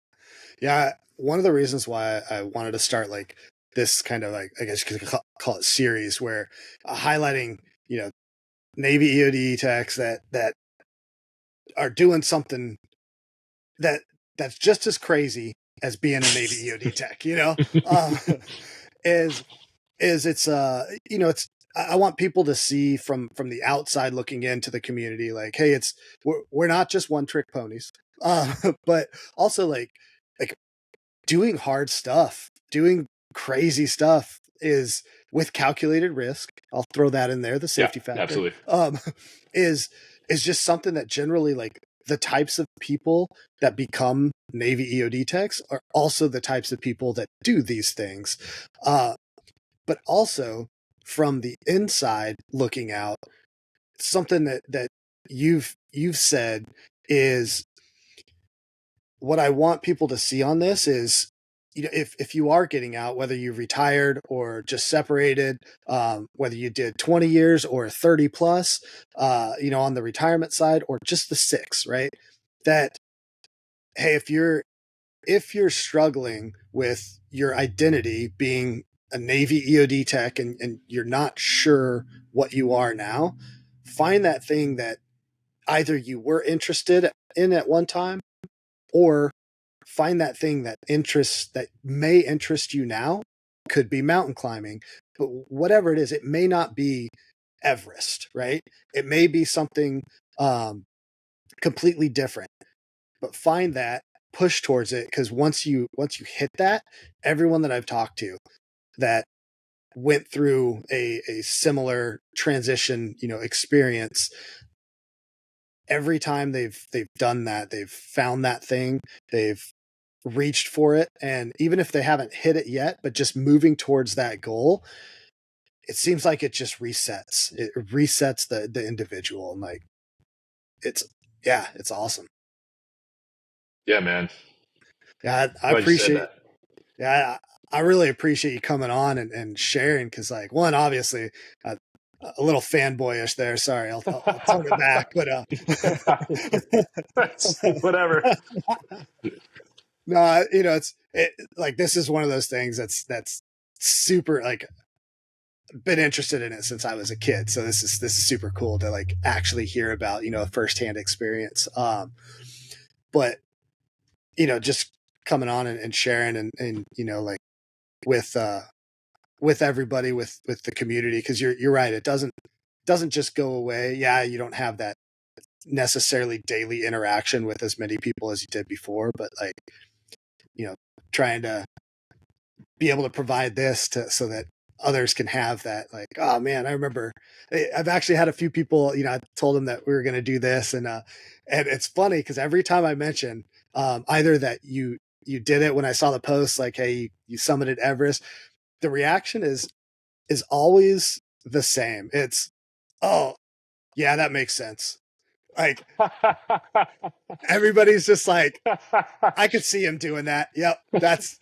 Yeah. One of the reasons why I wanted to start like this kind of like, I guess you could call it series, where highlighting, Navy EOD techs that are doing something that's just as crazy as being a Navy EOD tech, is it's it's, I want people to see from the outside looking into the community, like, hey, we're not just one trick ponies, but also like doing hard stuff, doing crazy stuff is with calculated risk. I'll throw that in there, the safety factor. Absolutely. Is just something that generally, like, the types of people that become Navy EOD techs are also the types of people that do these things. But also from the inside looking out, something that you've said is what I want people to see on this is, if you are getting out, whether you've retired or just separated, whether you did 20 years or 30 plus, on the retirement side, or just the 6, right? That, hey, if you're struggling with your identity being a Navy EOD tech, and you're not sure what you are now, find that thing that either you were interested in at one time, or find that thing that may interest you now. Could be mountain climbing, but whatever it is, it may not be Everest, right? It may be something completely different, but find that, push towards it, because once you hit that, everyone that I've talked to that went through a similar transition, experience, every time they've done that, they've found that thing, they've reached for it, and even if they haven't hit it yet, but just moving towards that goal, it seems like it just resets. It resets the individual, and like it's awesome. Yeah, man. Yeah, I Glad you said appreciate. that. Yeah, I really appreciate you coming on and sharing, because like, one, obviously, a little fanboyish there. Sorry, I'll tone it back, but Whatever. no, like, this is one of those things that's super, like, been interested in it since I was a kid. So this is super cool to like actually hear about, a firsthand experience. But just coming on and sharing and like with everybody, with the community, because you're right, it doesn't just go away. Yeah, you don't have that necessarily daily interaction with as many people as you did before, but like, trying to be able to provide this so that others can have that, like, oh man, I remember I've actually had a few people, I told them that we were going to do this, and it's funny because every time I mention either that you did it when I saw the post, like, hey, you summited Everest, the reaction is always the same. It's, oh yeah, that makes sense. Like, everybody's just like, I could see him doing that. Yep, that's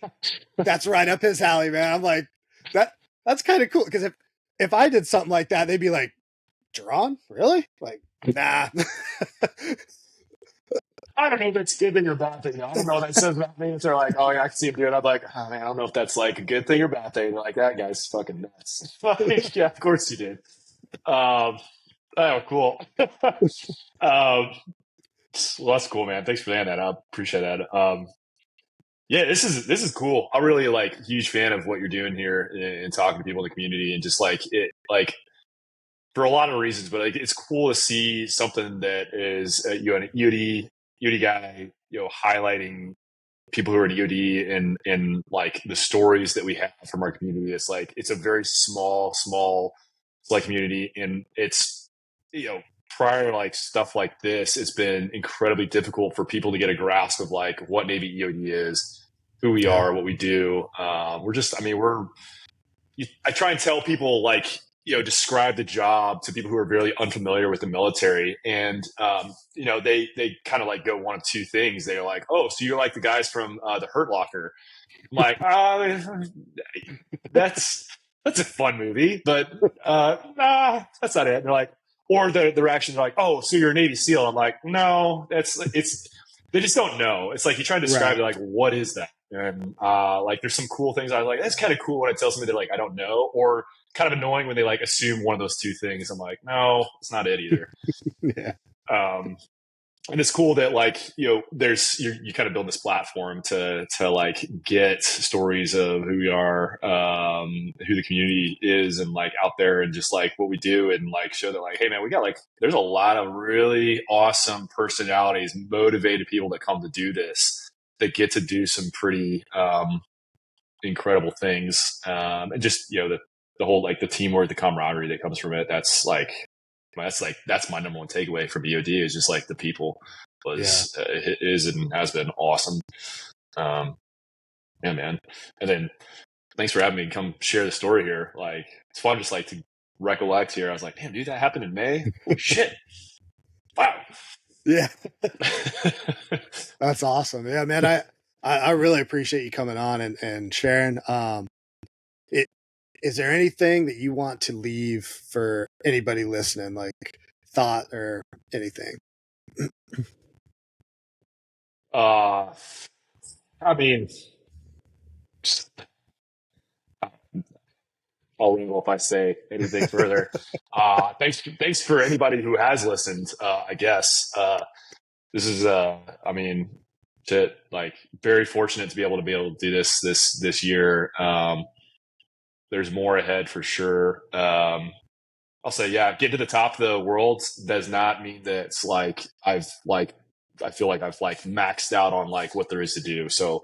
right up his alley, man. I'm like, that's kind of cool, because if I did something like that, they'd be like, Jerron, really? Like, nah. I don't know if it's a good thing or bad thing. I don't know what that says about me. If they're like, oh, yeah, I can see him doing it. I'm like, oh, man, I don't know if that's like a good thing or bad thing. They're like, that guy's fucking nuts. Like, yeah, of course you did. Oh, cool. Well, that's cool, man. Thanks for saying that. I appreciate that. Yeah, this is cool. I'm really like huge fan of what you're doing here and talking to people in the community, and just like it, like, for a lot of reasons, but like it's cool to see something that is an EOD guy, highlighting people who are in EOD and like the stories that we have from our community. It's like it's a very small like community, and it's prior to like stuff like this, it's been incredibly difficult for people to get a grasp of like what Navy EOD is, who we Yeah. are, what we do. We're just, I mean, I try and tell people, like, describe the job to people who are really unfamiliar with the military. And, they kind of like go one of two things. They're like, oh, so you're like the guys from the Hurt Locker. I'm like, that's a fun movie, but nah, that's not it. And they're like, or the reactions are like, oh, so you're a Navy SEAL. I'm like, no, they just don't know. It's like you try to describe Right. it, like, what is that? And like, there's some cool things. I was like, that's kind of cool when I tell somebody that, like, I don't know, or kind of annoying when they like assume one of those two things. I'm like, no, it's not it either. Yeah. And it's cool that, like, you kind of build this platform to like get stories of who we are, who the community is, and like out there, and just like what we do, and like show that, like, hey man, we got, like, there's a lot of really awesome personalities, motivated people that come to do this, that get to do some pretty incredible things, and just the whole, like, the teamwork, the camaraderie that comes from it. That's my number one takeaway from EOD, is just like the people is and has been awesome. Yeah, man. And then thanks for having me come share the story here. Like, it's fun just like to recollect here. I was like, damn, dude, that happened in May. Holy shit! Wow. Yeah. That's awesome. Yeah, man. I really appreciate you coming on and sharing. Is there anything that you want to leave for anybody listening, like thought or anything? I mean, just, I'll ramble if I say anything further. Thanks for anybody who has listened. I guess this is, I mean, like very fortunate to be able to do this year. There's more ahead for sure. I'll say, yeah, getting to the top of the world does not mean that it's like I feel like I've like maxed out on like what there is to do. So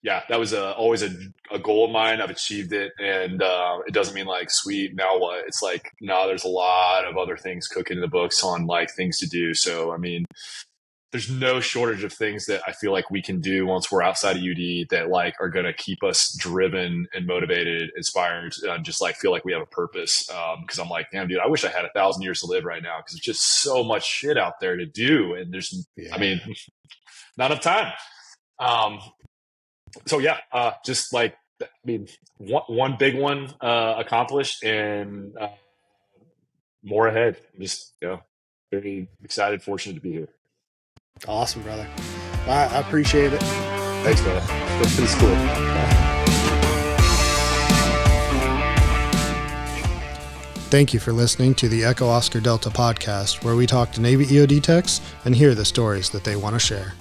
yeah, that was always a goal of mine. I've achieved it, and it doesn't mean like, sweet, now what? It's like, no, there's a lot of other things cooking in the books on like things to do. So I mean, there's no shortage of things that I feel like we can do once we're outside of UD that like are going to keep us driven and motivated, inspired, just like feel like we have a purpose. Cause I'm like, damn, dude, I wish I had 1,000 years to live right now. Cause there's just so much shit out there to do. And there's, I mean, not enough time. So yeah, just like, I mean, one big one, accomplished, and, more ahead. Just, very excited, fortunate to be here. Awesome, brother. I appreciate it. Thanks, brother. This is cool. Thank you for listening to the Echo Oscar Delta podcast, where we talk to Navy EOD techs and hear the stories that they want to share.